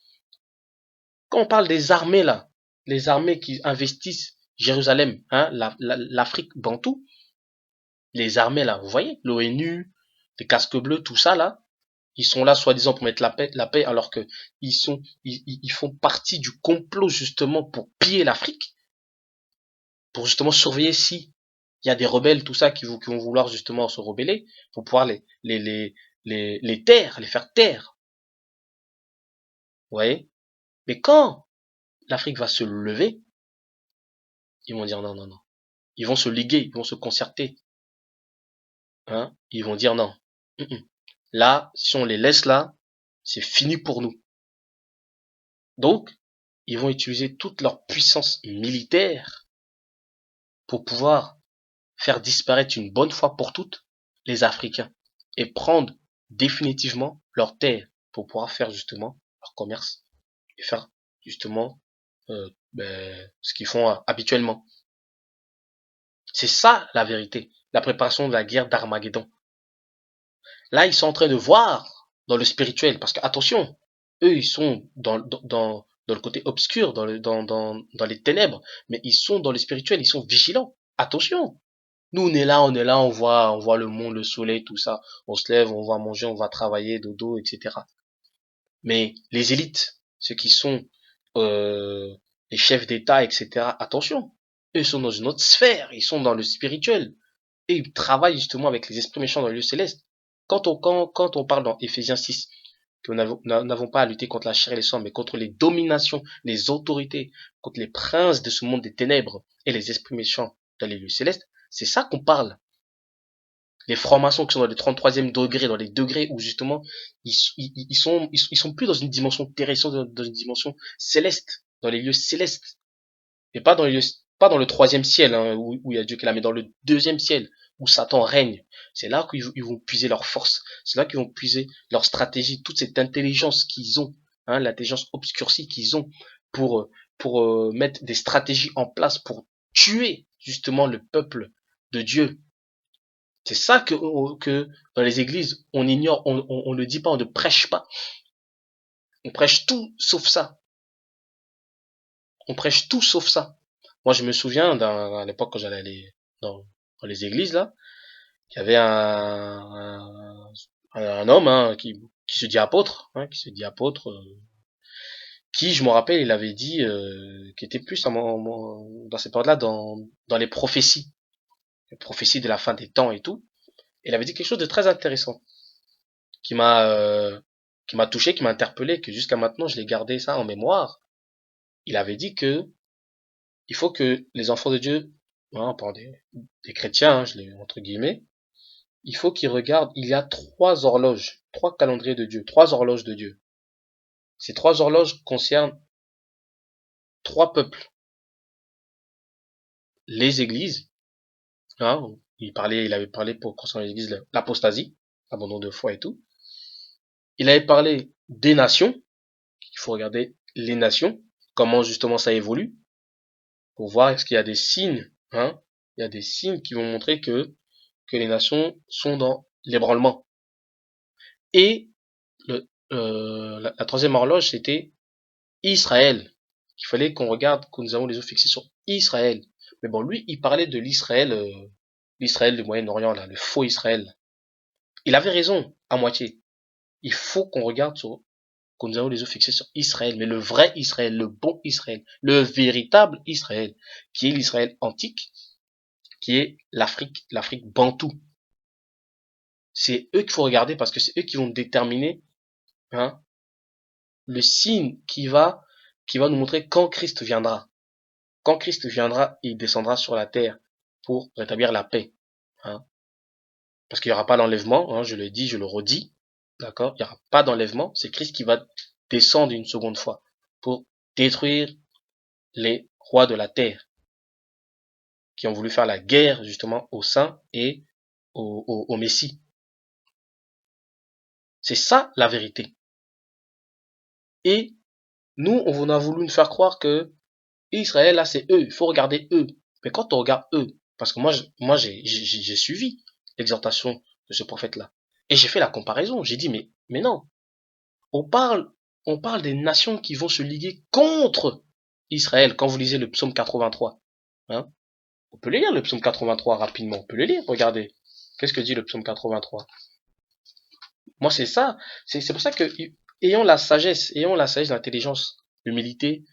Quand on parle des armées là, les armées qui investissent Jérusalem, hein, l'Afrique bantou, les armées là, vous voyez, l'ONU, les casques bleus, tout ça là, ils sont là soi-disant pour mettre la paix alors que ils font partie du complot justement pour piller l'Afrique, pour justement surveiller si il y a des rebelles, tout ça, qui vont vouloir justement se rebeller, pour pouvoir les taire, les faire taire. Vous voyez? Mais quand l'Afrique va se lever, ils vont dire non, non, non. Ils vont se liguer, ils vont se concerter. Hein? Ils vont dire non. Là, si on les laisse là, c'est fini pour nous. Donc, ils vont utiliser toute leur puissance militaire pour pouvoir faire disparaître une bonne fois pour toutes les Africains et prendre définitivement leur terre pour pouvoir faire justement leur commerce et faire justement ce qu'ils font habituellement. C'est ça la vérité, la préparation de la guerre d'Armageddon. Là, ils sont en train de voir dans le spirituel, parce que attention, eux, ils sont dans le côté obscur, dans les ténèbres, mais ils sont dans le spirituel, ils sont vigilants. Attention. Nous, on est là, on voit le monde, le soleil, tout ça. On se lève, on va manger, on va travailler, dodo, etc. Mais les élites, ceux qui sont euh, les chefs d'État, etc., attention, eux sont dans une autre sphère, ils sont dans le spirituel. Et ils travaillent justement avec les esprits méchants dans le lieu céleste. Quand on parle dans Éphésiens 6, que nous n'avons pas à lutter contre la chair et les sang, mais contre les dominations, les autorités, contre les princes de ce monde des ténèbres et les esprits méchants dans les lieux célestes, c'est ça qu'on parle. Les francs-maçons qui sont dans les 33e degré, dans les degrés où justement ils sont plus dans une dimension terrestre, ils sont dans une dimension céleste, dans les lieux célestes, et pas pas dans le troisième ciel, hein, où il y a Dieu qui l'a, mais dans le deuxième ciel où Satan règne. C'est là qu'ils vont puiser leur force, c'est là qu'ils vont puiser leur stratégie, toute cette intelligence qu'ils ont, hein, l'intelligence obscurcie qu'ils ont pour mettre des stratégies en place pour tuer justement le peuple de Dieu. C'est ça que dans les églises, on ignore, on ne dit pas, on ne prêche pas. On prêche tout sauf ça. On prêche tout sauf ça. Moi, je me souviens, à l'époque, quand j'allais aller dans les églises, là, il y avait un homme qui se dit apôtre, qui, je me rappelle, il avait dit, qui était plus dans cette période-là, dans les prophéties de la fin des temps et tout. Il avait dit quelque chose de très intéressant, qui m'a euh, qui m'a touché, qui m'a interpellé, que jusqu'à maintenant, je l'ai gardé ça en mémoire. Il avait dit que il faut que les enfants de Dieu, hein, pardon, des chrétiens, hein, je l'ai entre guillemets, il faut qu'ils regardent, il y a trois horloges, trois calendriers de Dieu, trois horloges de Dieu. Ces trois horloges concernent trois peuples. Les églises, hein, il avait parlé pour concernant les églises, l'apostasie, abandon de foi et tout. Il avait parlé des nations, il faut regarder les nations, comment justement ça évolue, pour voir est-ce qu'il y a des signes, hein, il y a des signes qui vont montrer que les nations sont dans l'ébranlement. Et la troisième horloge, c'était Israël. Il fallait qu'on regarde, que nous avons les yeux fixés sur Israël. Mais bon, lui, il parlait de l'Israël, l'Israël du Moyen-Orient, là, le faux Israël. Il avait raison, à moitié. Il faut qu'on regarde sur, que nous avons les yeux fixés sur Israël, mais le vrai Israël, le bon Israël, le véritable Israël, qui est l'Israël antique, qui est l'Afrique bantoue. C'est eux qu'il faut regarder parce que c'est eux qui vont déterminer, hein, le signe qui va nous montrer quand Christ viendra. Quand Christ viendra, il descendra sur la terre pour rétablir la paix. Hein. Parce qu'il n'y aura pas d'enlèvement, hein, je le dis, je le redis. D'accord? Il n'y aura pas d'enlèvement. C'est Christ qui va descendre une seconde fois pour détruire les rois de la terre qui ont voulu faire la guerre justement aux saints et au Messie. C'est ça la vérité. Et nous, on a voulu nous faire croire que Israël, là, c'est eux. Il faut regarder eux. Mais quand on regarde eux, parce que moi, j'ai suivi l'exhortation de ce prophète-là. Et j'ai fait la comparaison. J'ai dit, mais non. On parle, on parle des nations qui vont se liguer contre Israël. Quand vous lisez le psaume 83, hein, on peut le lire, le psaume 83 rapidement. On peut le lire. Regardez. Qu'est-ce que dit le psaume 83? Moi, c'est ça. C'est pour ça que, ayons la sagesse, l'intelligence, l'humilité,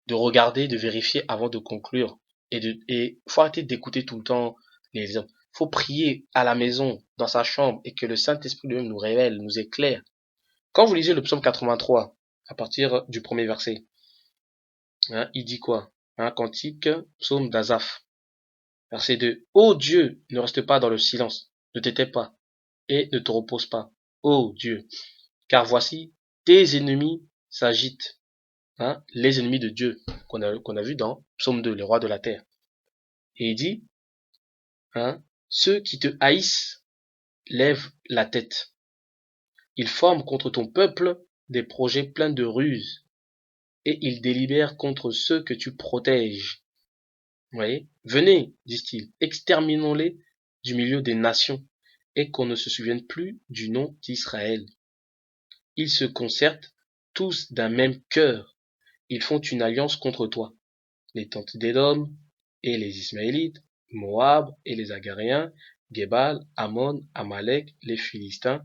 de regarder, de vérifier avant de conclure. Et faut arrêter d'écouter tout le temps les hommes. Faut prier à la maison, dans sa chambre, et que le Saint-Esprit lui-même nous révèle, nous éclaire. Quand vous lisez le psaume 83, à partir du premier verset, hein, il dit quoi? Un cantique, psaume d'Azaph. Verset 2. Ô Dieu, ne reste pas dans le silence, ne t'étais pas, et ne te repose pas. Ô Dieu, car voici, tes ennemis s'agitent. Hein, les ennemis de Dieu qu'on a vu dans Psaume 2, les rois de la terre. Et il dit, hein, ceux qui te haïssent lèvent la tête. Ils forment contre ton peuple des projets pleins de ruses et ils délibèrent contre ceux que tu protèges. Vous voyez? Venez, disent-ils, exterminons-les du milieu des nations et qu'on ne se souvienne plus du nom d'Israël. Ils se concertent tous d'un même cœur. Ils font une alliance contre toi. Les tentes d'Édom et les Ismaélites, Moab et les Agaréens, Gebal, Ammon, Amalek, les Philistins,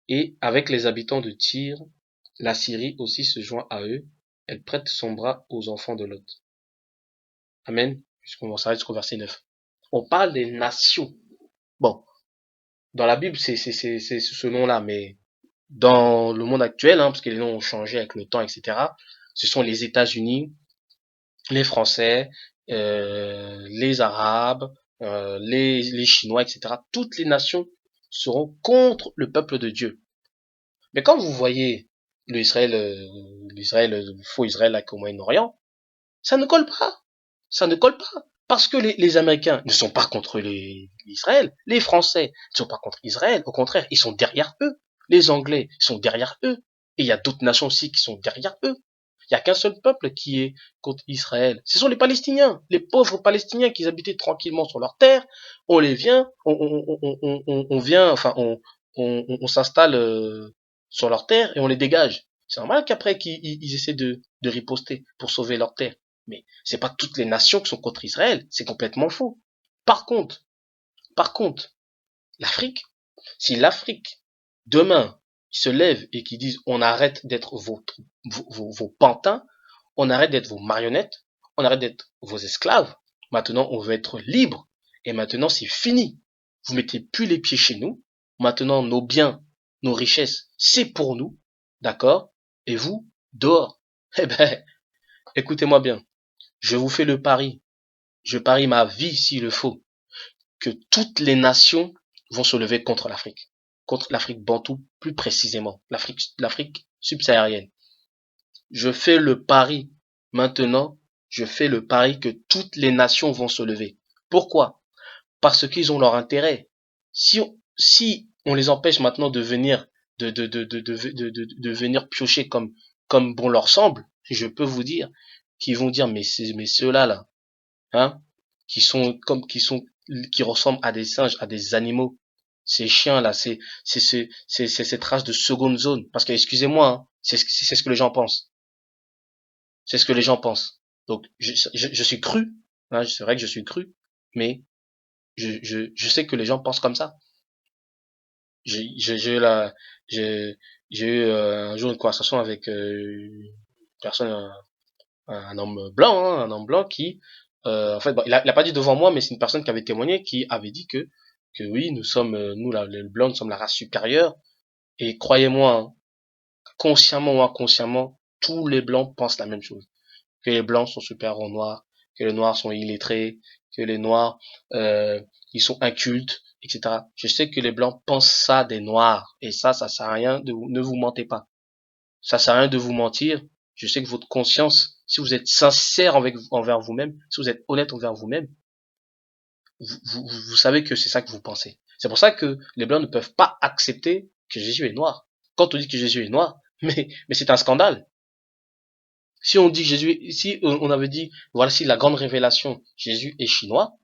et avec les habitants de Tyr, la Syrie aussi se joint à eux, elle prête son bras aux enfants de Lot. Amen. Puisqu'on va s'arrêter jusqu'au verset 9. On parle des nations. Bon, dans la Bible, c'est ce nom-là, mais dans le monde actuel, hein, parce que les noms ont changé avec le temps, etc., ce sont les États-Unis, les Français, les Arabes, les Chinois, etc. Toutes les nations seront contre le peuple de Dieu. Mais quand vous voyez l'Israël, le faux Israël là, au Moyen-Orient, ça ne colle pas. Ça ne colle pas. Parce que les Américains ne sont pas contre l'Israël. Les Français ne sont pas contre Israël. Au contraire, ils sont derrière eux. Les Anglais sont derrière eux. Et il y a d'autres nations aussi qui sont derrière eux. Il n'y a qu'un seul peuple qui est contre Israël. Ce sont les Palestiniens, les pauvres Palestiniens qui habitaient tranquillement sur leur terre. On les vient, on vient, enfin, on s'installe sur leur terre et on les dégage. C'est normal qu'après qu'ils essaient de riposter pour sauver leur terre. Mais c'est pas toutes les nations qui sont contre Israël. C'est complètement faux. Par contre, par contre, l'Afrique, si l'Afrique, demain, se lève et qui disent on arrête d'être vos pantins, on arrête d'être vos marionnettes, on arrête d'être vos esclaves, maintenant on veut être libre, et maintenant c'est fini. Vous mettez plus les pieds chez nous, maintenant nos biens, nos richesses, c'est pour nous, d'accord? Et vous, dehors. Eh ben, écoutez-moi bien, je vous fais le pari, je parie ma vie s'il le faut, que toutes les nations vont se lever contre l'Afrique bantoue plus précisément, l'Afrique subsaharienne. Je fais le pari maintenant, je fais le pari que toutes les nations vont se lever. Pourquoi? Parce qu'ils ont leur intérêt. Si on les empêche maintenant de venir de venir piocher comme bon leur semble, je peux vous dire qu'ils vont dire mais ceux-là là, hein, qui ressemblent à des singes, à des animaux. Ces chiens là, c'est cette race de seconde zone. Parce que excusez-moi, hein, c'est ce que les gens pensent. C'est ce que les gens pensent. Donc je suis cru, hein, c'est vrai que je suis cru, mais je sais que les gens pensent comme ça. J'ai eu j'ai eu un jour une conversation avec une personne, un homme blanc, hein, un homme blanc qui, en fait, bon, il a pas dit devant moi, mais c'est une personne qui avait témoigné, qui avait dit que oui, nous sommes, nous, là, les blancs, nous sommes la race supérieure. Et croyez-moi, hein, consciemment ou inconsciemment, tous les blancs pensent la même chose. Que les blancs sont supérieurs aux noirs, que les noirs sont illettrés, que les noirs, euh, ils sont incultes, etc. Je sais que les blancs pensent ça des noirs. Et ça sert à rien ne vous mentez pas. Ça sert à rien de vous mentir. Je sais que votre conscience, si vous êtes sincère envers vous-même, si vous êtes honnête envers vous-même, vous savez que c'est ça que vous pensez. C'est pour ça que les blancs ne peuvent pas accepter que Jésus est noir. Quand on dit que Jésus est noir, mais c'est un scandale. Si on dit que Jésus, si on avait dit, voici la grande révélation, Jésus est chinois,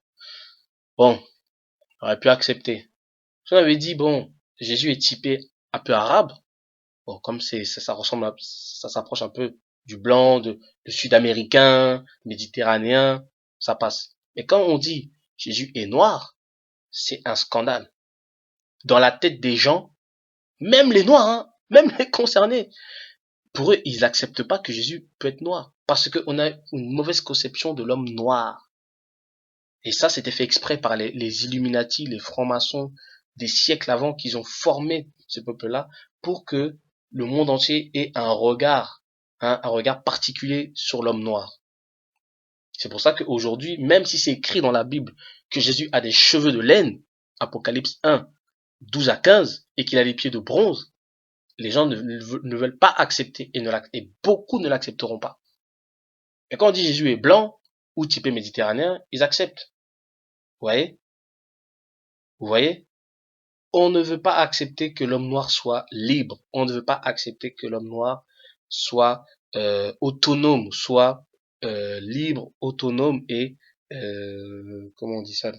bon, on aurait pu accepter. Si on avait dit, bon, Jésus est typé un peu arabe, bon, comme ça ressemble ça s'approche un peu du blanc, de sud-américain, méditerranéen, ça passe. Mais quand on dit Jésus est noir, c'est un scandale. Dans la tête des gens, même les noirs, hein, même les concernés, pour eux, ils n'acceptent pas que Jésus peut être noir. Parce qu'on a une mauvaise conception de l'homme noir. Et ça, c'était fait exprès par les Illuminati, les francs-maçons des siècles avant, qu'ils ont formé ce peuple-là pour que le monde entier ait un regard, hein, un regard particulier sur l'homme noir. C'est pour ça qu'aujourd'hui, même si c'est écrit dans la Bible que Jésus a des cheveux de laine, Apocalypse 1, 12 à 15, et qu'il a les pieds de bronze, les gens ne veulent pas accepter et beaucoup ne l'accepteront pas. Et quand on dit Jésus est blanc ou typé méditerranéen, ils acceptent. Vous voyez? Vous voyez? On ne veut pas accepter que l'homme noir soit libre. On ne veut pas accepter que l'homme noir soit autonome, soit libre, autonome et comment on dit ça?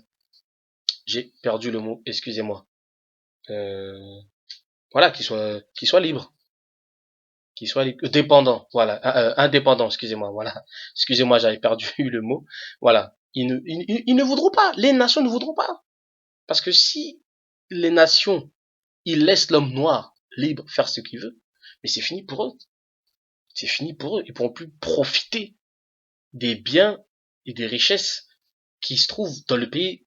J'ai perdu le mot, excusez-moi. Euh, voilà, qu'il soit libre, qu'il soit libre, dépendant, voilà, indépendant, excusez-moi, voilà, excusez-moi, j'avais perdu le mot, voilà. Ils ne voudront pas, les nations ne voudront pas, parce que si les nations ils laissent l'homme noir libre faire ce qu'il veut, mais c'est fini pour eux. C'est fini pour eux. Ils pourront plus profiter des biens et des richesses qui se trouvent dans le pays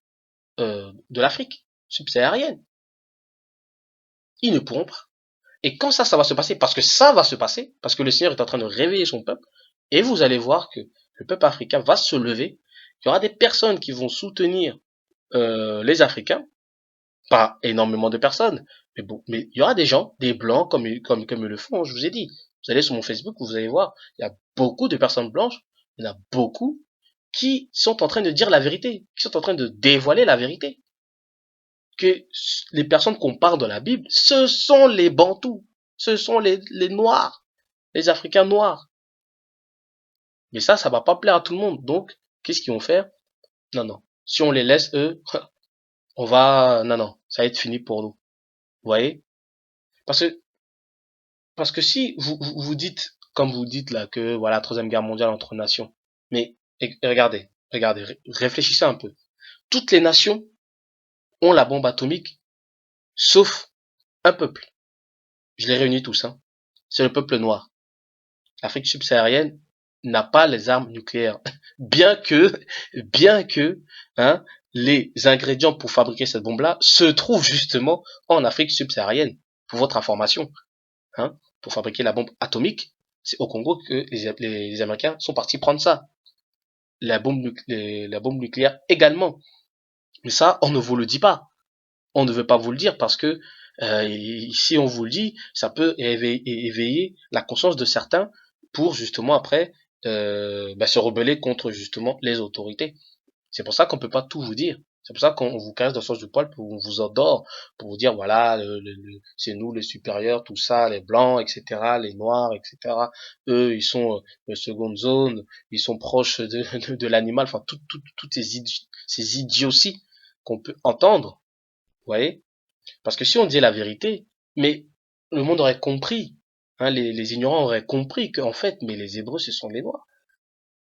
de l'Afrique subsaharienne. Ils ne pourront pas. Et quand ça va se passer, parce que ça va se passer, parce que le Seigneur est en train de réveiller son peuple, et vous allez voir que le peuple africain va se lever, il y aura des personnes qui vont soutenir les Africains, pas énormément de personnes, mais bon, mais il y aura des gens, des blancs comme ils le font, je vous ai dit. Vous allez sur mon Facebook, vous allez voir, il y a beaucoup de personnes blanches, il y en a beaucoup qui sont en train de dire la vérité, qui sont en train de dévoiler la vérité. Que les personnes qu'on parle dans la Bible, ce sont les bantous, ce sont les noirs, les Africains noirs. Mais ça va pas plaire à tout le monde. Donc, qu'est-ce qu'ils vont faire? Non, non. Si on les laisse, eux, non, non, ça va être fini pour nous. Vous voyez? Parce que, parce que si vous dites, comme vous dites là, que voilà, troisième guerre mondiale entre nations. Mais, regardez, réfléchissez un peu. Toutes les nations ont la bombe atomique, sauf un peuple. Je les réunis tous, hein. C'est le peuple noir. L'Afrique subsaharienne n'a pas les armes nucléaires. Bien que, bien que, hein, les ingrédients pour fabriquer cette bombe-là se trouvent justement en Afrique subsaharienne. Pour votre information, hein, pour fabriquer la bombe atomique, c'est au Congo que les Américains sont partis prendre ça. La bombe nucléaire également. Mais ça, on ne vous le dit pas. On ne veut pas vous le dire parce que si on vous le dit, ça peut éveiller la conscience de certains pour justement après se rebeller contre justement les autorités. C'est pour ça qu'on peut pas tout vous dire. C'est pour ça qu'on vous caresse dans le sens du poil, pour on vous endort, pour vous dire voilà, c'est nous les supérieurs, tout ça, les blancs, etc., les noirs, etc. Eux, ils sont seconde zone, ils sont proches de l'animal, enfin toutes ces idioties qu'on peut entendre, vous voyez. Parce que si on disait la vérité, mais le monde aurait compris, hein, les ignorants auraient compris qu'en fait, mais les Hébreux, ce sont les Noirs.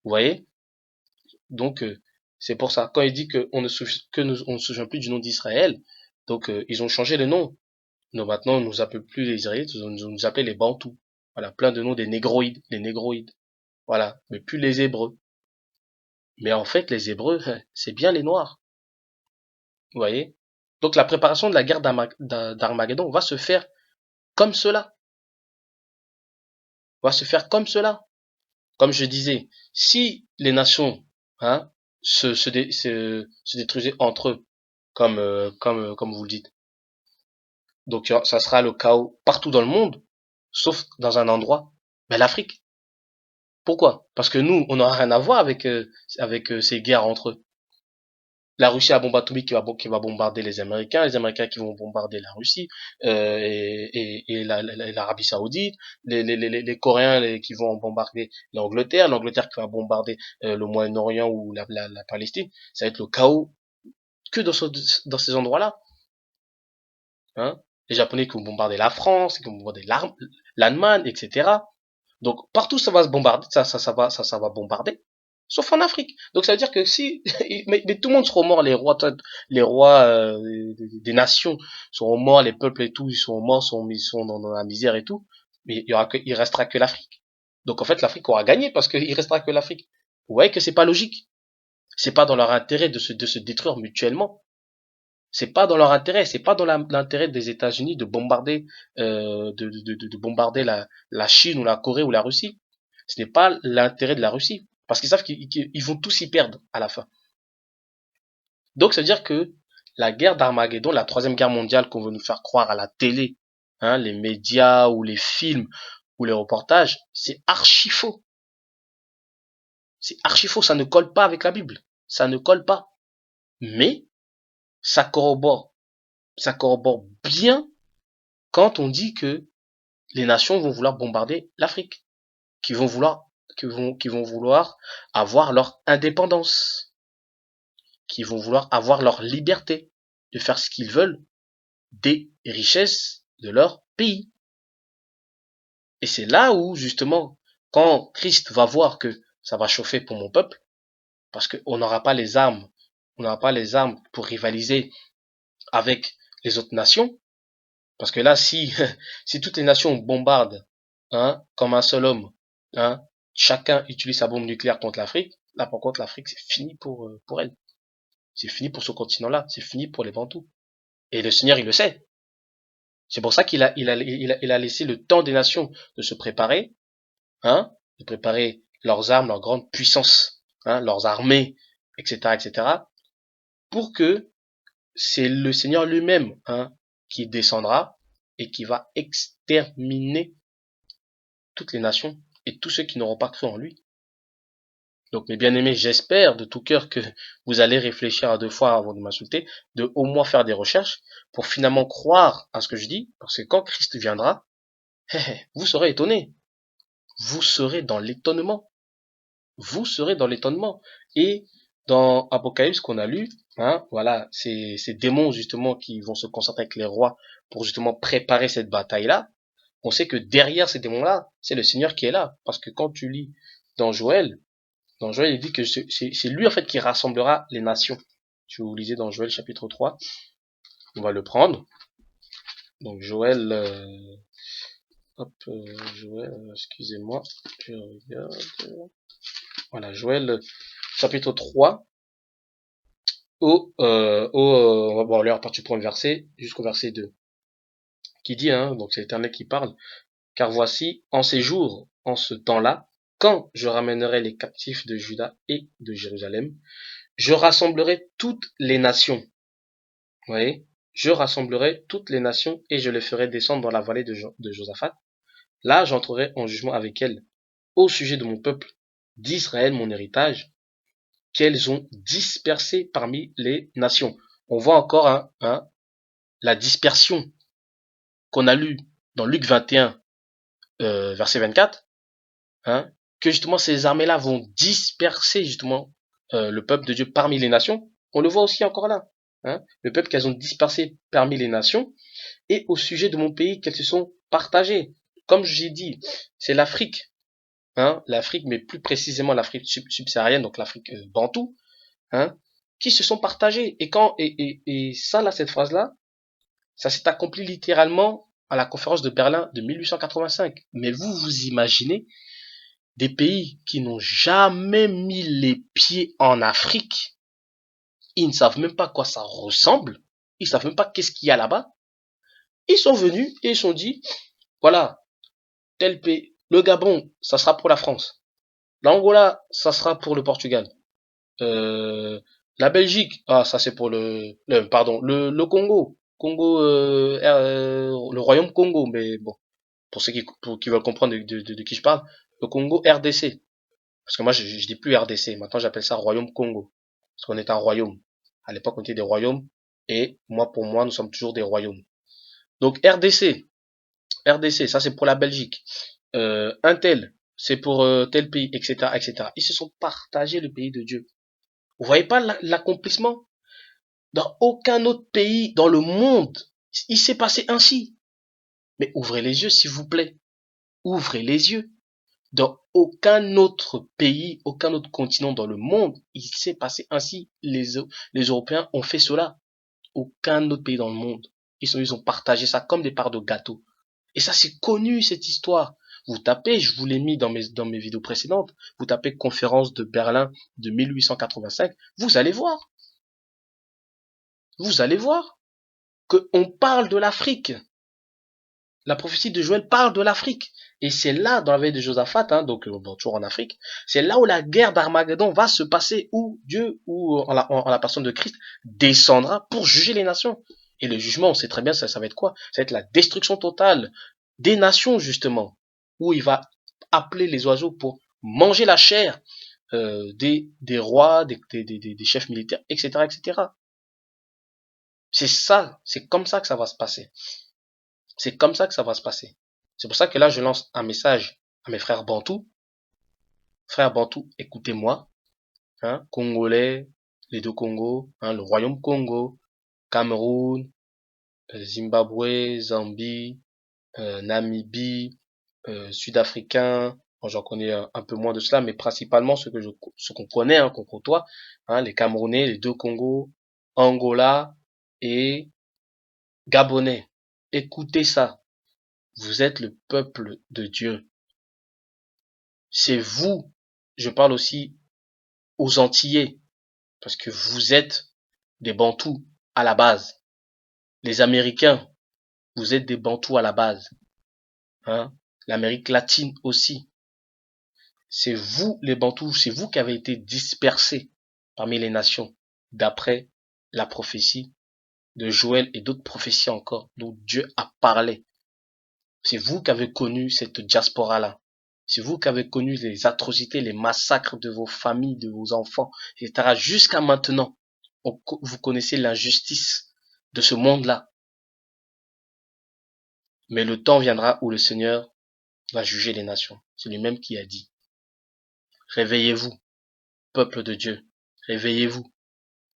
Vous voyez? Donc, c'est pour ça. Quand il dit on ne se souvient plus du nom d'Israël, donc ils ont changé le nom. Donc maintenant, on nous appelle plus les Israélites, on nous appelle les Bantous. Voilà, plein de noms des négroïdes, les négroïdes. Voilà, mais plus les Hébreux. Mais en fait, les Hébreux, c'est bien les Noirs. Vous voyez? Donc la préparation de la guerre d'Armageddon va se faire comme cela. Va se faire comme cela. Comme je disais, si les nations hein, se détruisaient entre eux, comme vous le dites, donc ça sera le chaos partout dans le monde, sauf dans un endroit, ben l'Afrique. Pourquoi? Parce que nous, on n'aura rien à voir avec ces guerres entre eux. La Russie a bombe atomique qui va bombarder les Américains qui vont bombarder la Russie et l'Arabie Saoudite, les Coréens qui vont bombarder l'Angleterre qui va bombarder le Moyen-Orient ou la Palestine. Ça va être le chaos que dans ces endroits-là. Hein. Les Japonais qui vont bombarder la France, qui vont bombarder l'Allemagne, etc. Donc partout ça va se bombarder, ça va bombarder, sauf en Afrique. Donc ça veut dire que si, mais tout le monde sera mort, les rois des nations seront morts, les peuples et tout, ils sont morts, ils sont dans la misère et tout. Mais il restera que l'Afrique. Donc en fait l'Afrique aura gagné parce qu'il restera que l'Afrique. Vous voyez que c'est pas logique. C'est pas dans leur intérêt de se détruire mutuellement. C'est pas dans leur intérêt, c'est pas dans l'intérêt des États-Unis de bombarder, de bombarder la Chine ou la Corée ou la Russie. Ce n'est pas l'intérêt de la Russie, parce qu'ils savent qu'ils vont tous y perdre à la fin. Donc, ça veut dire que la guerre d'Armageddon, la troisième guerre mondiale qu'on veut nous faire croire à la télé, hein, les médias ou les films ou les reportages, c'est archi faux. C'est archi faux, ça ne colle pas avec la Bible. Ça ne colle pas. Mais ça corrobore, ça corrobore bien quand on dit que les nations vont vouloir bombarder l'Afrique, qui vont vouloir, qui vont vouloir avoir leur indépendance, qui vont vouloir avoir leur liberté de faire ce qu'ils veulent des richesses de leur pays. Et c'est là où, justement, quand Christ va voir que ça va chauffer pour mon peuple, parce qu'on n'aura pas les armes, on n'aura pas les armes pour rivaliser avec les autres nations, parce que là, si, si toutes les nations bombardent, hein, comme un seul homme, hein, chacun utilise sa bombe nucléaire contre l'Afrique, là, par contre, l'Afrique, c'est fini pour elle. C'est fini pour ce continent-là. C'est fini pour les Bantous. Et le Seigneur, il le sait. C'est pour ça qu'il a laissé le temps des nations de se préparer, hein, de préparer leurs armes, leur grande puissance, hein, leurs armées, etc., etc., pour que c'est le Seigneur lui-même, hein, qui descendra et qui va exterminer toutes les nations et tous ceux qui n'auront pas cru en lui. Donc, mes bien-aimés, j'espère de tout cœur que vous allez réfléchir à deux fois avant de m'insulter, de au moins faire des recherches pour finalement croire à ce que je dis, parce que quand Christ viendra, vous serez étonnés. Vous serez dans l'étonnement. vous serez dans l'étonnement. Et dans Apocalypse qu'on a lu, hein, voilà, ces démons justement qui vont se concentrer avec les rois pour justement préparer cette bataille-là, on sait que derrière ces démons-là, c'est le Seigneur qui est là. Parce que quand tu lis dans Joël, il dit que c'est lui en fait qui rassemblera les nations. Si vous lisez dans Joël chapitre 3, on va le prendre. Donc Joël, Joël, excusez-moi, je regarde. Voilà, Joël chapitre 3, bon, alors, à partir du premier verset jusqu'au verset 2, qui dit, hein, donc c'est l'Éternel qui parle, car voici, en ces jours, en ce temps-là, quand je ramènerai les captifs de Juda et de Jérusalem, je rassemblerai toutes les nations. Vous voyez, je rassemblerai toutes les nations et je les ferai descendre dans la vallée de Josaphat. Là, j'entrerai en jugement avec elles au sujet de mon peuple d'Israël, mon héritage, qu'elles ont dispersé parmi les nations. On voit encore la dispersion qu'on a lue dans Luc 21, verset 24, hein, que justement ces armées-là vont disperser justement le peuple de Dieu parmi les nations. On le voit aussi encore là, hein, le peuple qu'elles ont dispersé parmi les nations, et au sujet de mon pays qu'elles se sont partagées. Comme j'ai dit, c'est l'Afrique, hein, l'Afrique, mais plus précisément l'Afrique subsaharienne, donc l'Afrique bantoue, hein, qui se sont partagées. Et ça là, cette phrase-là, ça s'est accompli littéralement à la conférence de Berlin de 1885. Mais vous imaginez des pays qui n'ont jamais mis les pieds en Afrique, ils ne savent même pas à quoi ça ressemble, ils savent même pas qu'est-ce qu'il y a là-bas. Ils sont venus et ils se sont dit, voilà, tel pays, le Gabon, ça sera pour la France. L'Angola, ça sera pour le Portugal. La Belgique, ah, ça c'est pour le Congo. Le Royaume Congo, mais bon, pour ceux qui veulent comprendre de qui je parle, le Congo RDC. Parce que moi, je dis plus RDC. Maintenant, j'appelle ça Royaume Congo. Parce qu'on est un royaume. À l'époque, on était des royaumes. Et moi, pour moi, nous sommes toujours des royaumes. Donc, RDC. RDC, ça, c'est pour la Belgique. Un tel, c'est pour tel pays, etc., etc. Ils se sont partagés le pays de Dieu. Vous voyez pas l'accomplissement? Dans aucun autre pays dans le monde, il s'est passé ainsi. Mais ouvrez les yeux, s'il vous plaît. Ouvrez les yeux. Dans aucun autre pays, aucun autre continent dans le monde, il s'est passé ainsi. Les Européens ont fait cela. Aucun autre pays dans le monde. Ils ont partagé ça comme des parts de gâteau. Et ça, c'est connu, cette histoire. Vous tapez, je vous l'ai mis dans mes vidéos précédentes, vous tapez conférence de Berlin de 1885, vous allez voir. Vous allez voir qu'on parle de l'Afrique. La prophétie de Joël parle de l'Afrique. Et c'est là, dans la veille de Josaphat, hein, donc bon, toujours en Afrique, c'est là où la guerre d'Armageddon va se passer, où Dieu, ou en la personne de Christ, descendra pour juger les nations. Et le jugement, on sait très bien, ça va être quoi? Ça va être la destruction totale des nations, justement, où il va appeler les oiseaux pour manger la chair des rois, des chefs militaires, etc., etc. C'est ça, c'est comme ça que ça va se passer. C'est comme ça que ça va se passer. C'est pour ça que là, je lance un message à mes frères bantous. Frères bantous, écoutez-moi. Hein, Congolais, les deux Congos, hein, le Royaume Congo, Cameroun, Zimbabwe, Zambie, Namibie, Sud-Africain. Bon, j'en connais un peu moins de cela, mais principalement ce qu'on connaît, hein, qu'on côtoie, hein, les Camerounais, les deux Congos, Angola et Gabonais. Écoutez ça. Vous êtes le peuple de Dieu. C'est vous. Je parle aussi aux Antillais, parce que vous êtes des Bantous à la base. Les Américains, vous êtes des Bantous à la base. Hein? L'Amérique latine aussi. C'est vous les Bantous, c'est vous qui avez été dispersés parmi les nations, d'après la prophétie de Joël et d'autres prophéties encore, dont Dieu a parlé. C'est vous qui avez connu cette diaspora-là. C'est vous qui avez connu les atrocités, les massacres de vos familles, de vos enfants, etc. Jusqu'à maintenant, vous connaissez l'injustice de ce monde-là. Mais le temps viendra où le Seigneur va juger les nations. C'est lui-même qui a dit. Réveillez-vous, peuple de Dieu. Réveillez-vous.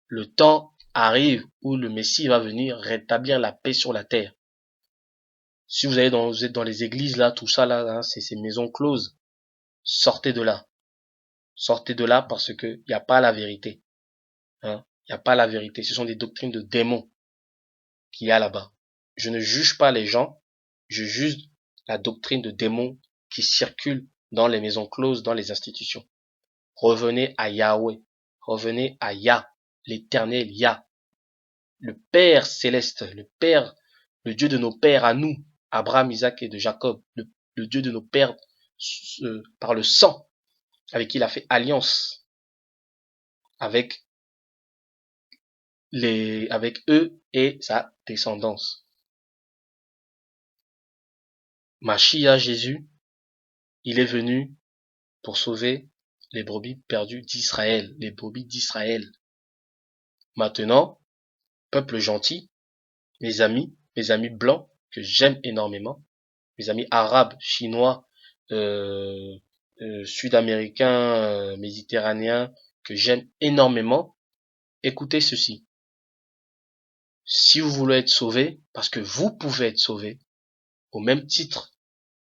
Le temps arrive où le Messie va venir rétablir la paix sur la terre. Si vous êtes dans les églises là, tout ça là, hein, c'est ces maisons closes, sortez de là. Sortez de là parce que il n'y a pas la vérité. Hein. Il n'y a pas la vérité. Ce sont des doctrines de démons qu'il y a là-bas. Je ne juge pas les gens, je juge la doctrine de démons qui circule dans les maisons closes, dans les institutions. Revenez à Yahweh. Revenez à Yah, l'éternel Yah, le Père céleste, le Père, le Dieu de nos pères à nous, Abraham, Isaac et de Jacob, le Dieu de nos pères par le sang, avec qui il a fait alliance, avec avec eux et sa descendance. Mashiach Jésus, il est venu pour sauver les brebis perdues d'Israël, les brebis d'Israël. Maintenant, peuple gentil, mes amis blancs que j'aime énormément, mes amis arabes, chinois, sud-américains, méditerranéens que j'aime énormément, écoutez ceci. Si vous voulez être sauvé, parce que vous pouvez être sauvé, au même titre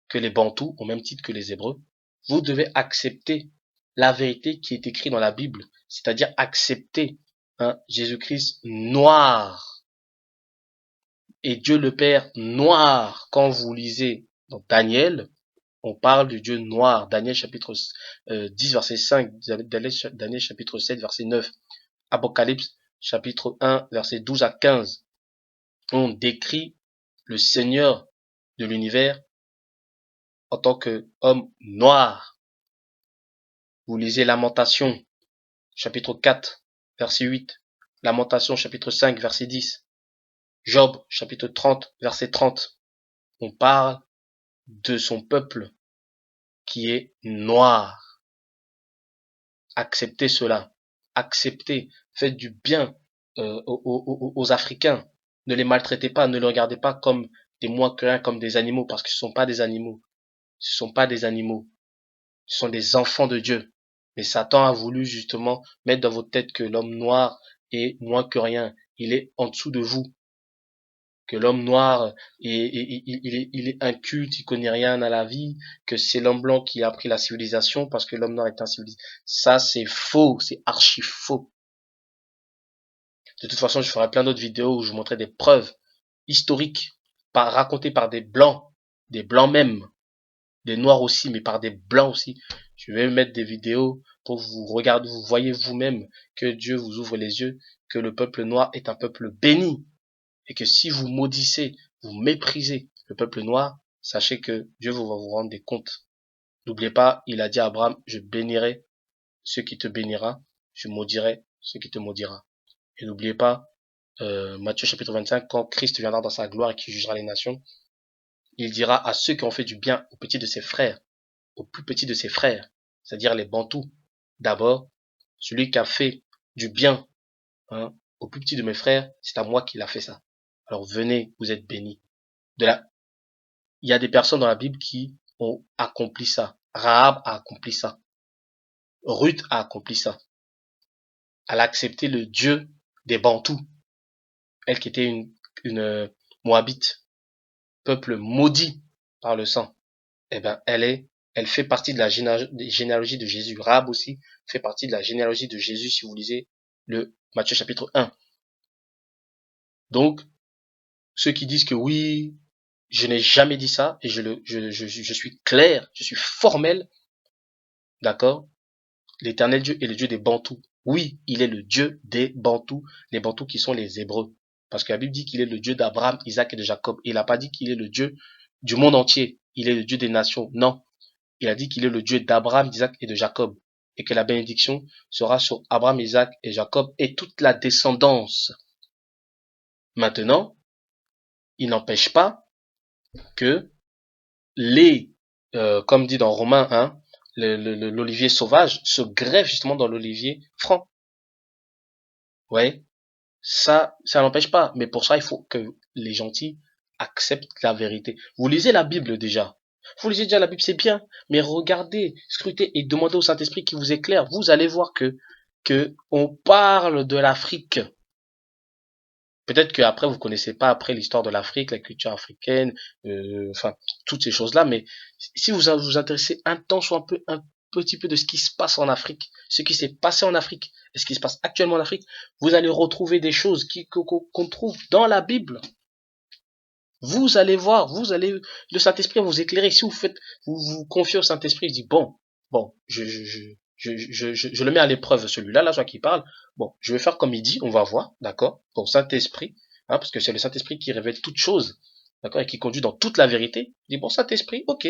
que les Bantous, au même titre que les Hébreux, vous devez accepter la vérité qui est écrite dans la Bible, c'est-à-dire accepter Jésus-Christ noir et Dieu le Père noir. Quand vous lisez dans Daniel, on parle du Dieu noir. Daniel chapitre 10 verset 5, Daniel chapitre 7 verset 9, Apocalypse chapitre 1 verset 12 à 15. On décrit le Seigneur de l'univers en tant qu'homme noir. Vous lisez Lamentation chapitre 4 verset 8, Lamentation chapitre 5 verset 10, Job chapitre 30 verset 30. On parle de son peuple qui est noir. Acceptez cela. Acceptez. Faites du bien aux Africains. Ne les maltraitez pas. Ne les regardez pas comme des moins que rien, comme des animaux, parce que ce ne sont pas des animaux. Ce ne sont pas des animaux. Ce sont des enfants de Dieu. Mais Satan a voulu justement mettre dans votre tête que l'homme noir est moins que rien. Il est en dessous de vous. Que l'homme noir il est inculte, il connaît rien à la vie, que c'est l'homme blanc qui a pris la civilisation parce que l'homme noir est incivilisé. Ça, c'est faux, c'est archi faux. De toute façon, je ferai plein d'autres vidéos où je montrerai des preuves historiques racontées par des blancs même, des noirs aussi, mais par des blancs aussi. Je vais mettre des vidéos pour vous regarder, vous voyez vous-même que Dieu vous ouvre les yeux, que le peuple noir est un peuple béni. Et que si vous maudissez, vous méprisez le peuple noir, sachez que Dieu va vous rendre des comptes. N'oubliez pas, il a dit à Abraham, je bénirai ceux qui te bénira, je maudirai ceux qui te maudira. Et n'oubliez pas, Matthieu chapitre 25, quand Christ viendra dans sa gloire et qui jugera les nations, il dira à ceux qui ont fait du bien aux petits de ses frères, aux plus petits de ses frères, c'est-à-dire les Bantous, d'abord, celui qui a fait du bien aux plus petits de mes frères, c'est à moi qu'il a fait ça. Alors venez, vous êtes bénis. Il y a des personnes dans la Bible qui ont accompli ça. Rahab a accompli ça. Ruth a accompli ça. Elle a accepté le Dieu des Bantous. Elle qui était une Moabite, peuple maudit par le sang. Eh ben, elle fait partie de la généalogie de Jésus. Rahab aussi fait partie de la généalogie de Jésus si vous lisez le Matthieu chapitre 1. Donc, ceux qui disent que oui, je n'ai jamais dit ça et je suis clair, je suis formel, d'accord? L'Éternel Dieu est le Dieu des Bantous. Oui, il est le Dieu des Bantous, les Bantous qui sont les Hébreux. Parce que la Bible dit qu'il est le Dieu d'Abraham, Isaac et de Jacob. Il n'a pas dit qu'il est le Dieu du monde entier. Il est le Dieu des nations. Non. Il a dit qu'il est le Dieu d'Abraham, d'Isaac et de Jacob. Et que la bénédiction sera sur Abraham, Isaac et Jacob et toute la descendance. Maintenant, il n'empêche pas que comme dit dans Romains 1, l'olivier sauvage se greffe justement dans l'olivier franc. Ouais, ça n'empêche pas. Mais pour ça, il faut que les gentils acceptent la vérité. Vous lisez la Bible déjà. Vous lisez déjà la Bible, c'est bien, mais regardez, scrutez et demandez au Saint-Esprit qui vous éclaire. Vous allez voir que on parle de l'Afrique. Peut-être qu'après, vous connaissez pas après l'histoire de l'Afrique, la culture africaine, enfin, toutes ces choses-là, mais si vous vous intéressez un temps, soit un petit peu de ce qui se passe en Afrique, ce qui s'est passé en Afrique, et ce qui se passe actuellement en Afrique, vous allez retrouver des choses qu'on trouve dans la Bible. Vous allez voir, le Saint-Esprit va vous éclairer. Si vous vous confiez au Saint-Esprit, il dit, bon, je le mets à l'épreuve, celui-là, là, soit qui parle. Bon, je vais faire comme il dit, on va voir, d'accord? Bon, Saint-Esprit, hein, parce que c'est le Saint-Esprit qui révèle toutes choses, d'accord, et qui conduit dans toute la vérité. Il dit, bon, Saint-Esprit, ok,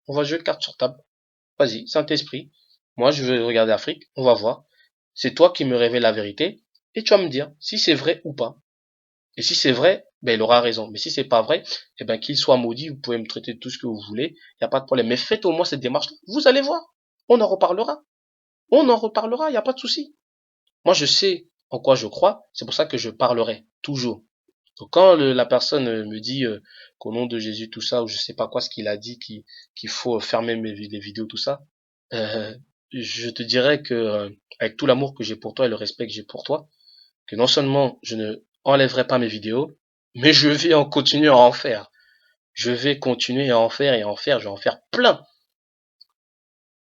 on va jouer carte sur table. Vas-y, Saint-Esprit, moi, je veux regarder l'Afrique, on va voir. C'est toi qui me révèle la vérité, et tu vas me dire si c'est vrai ou pas. Et si c'est vrai, ben il aura raison. Mais si c'est pas vrai, eh ben qu'il soit maudit, vous pouvez me traiter de tout ce que vous voulez, il n'y a pas de problème. Mais faites au moins cette démarche-là. Vous allez voir. On en reparlera. On en reparlera, il n'y a pas de souci. Moi, je sais en quoi je crois, c'est pour ça que je parlerai, toujours. Donc quand la personne me dit qu'au nom de Jésus, tout ça, ou je sais pas quoi, ce qu'il a dit, qu'il faut fermer les vidéos, tout ça, euh, je te dirais que avec tout l'amour que j'ai pour toi et le respect que j'ai pour toi, que non seulement je ne enlèverai pas mes vidéos, mais je vais en continuer à en faire. Je vais continuer à en faire et à en faire, je vais en faire plein.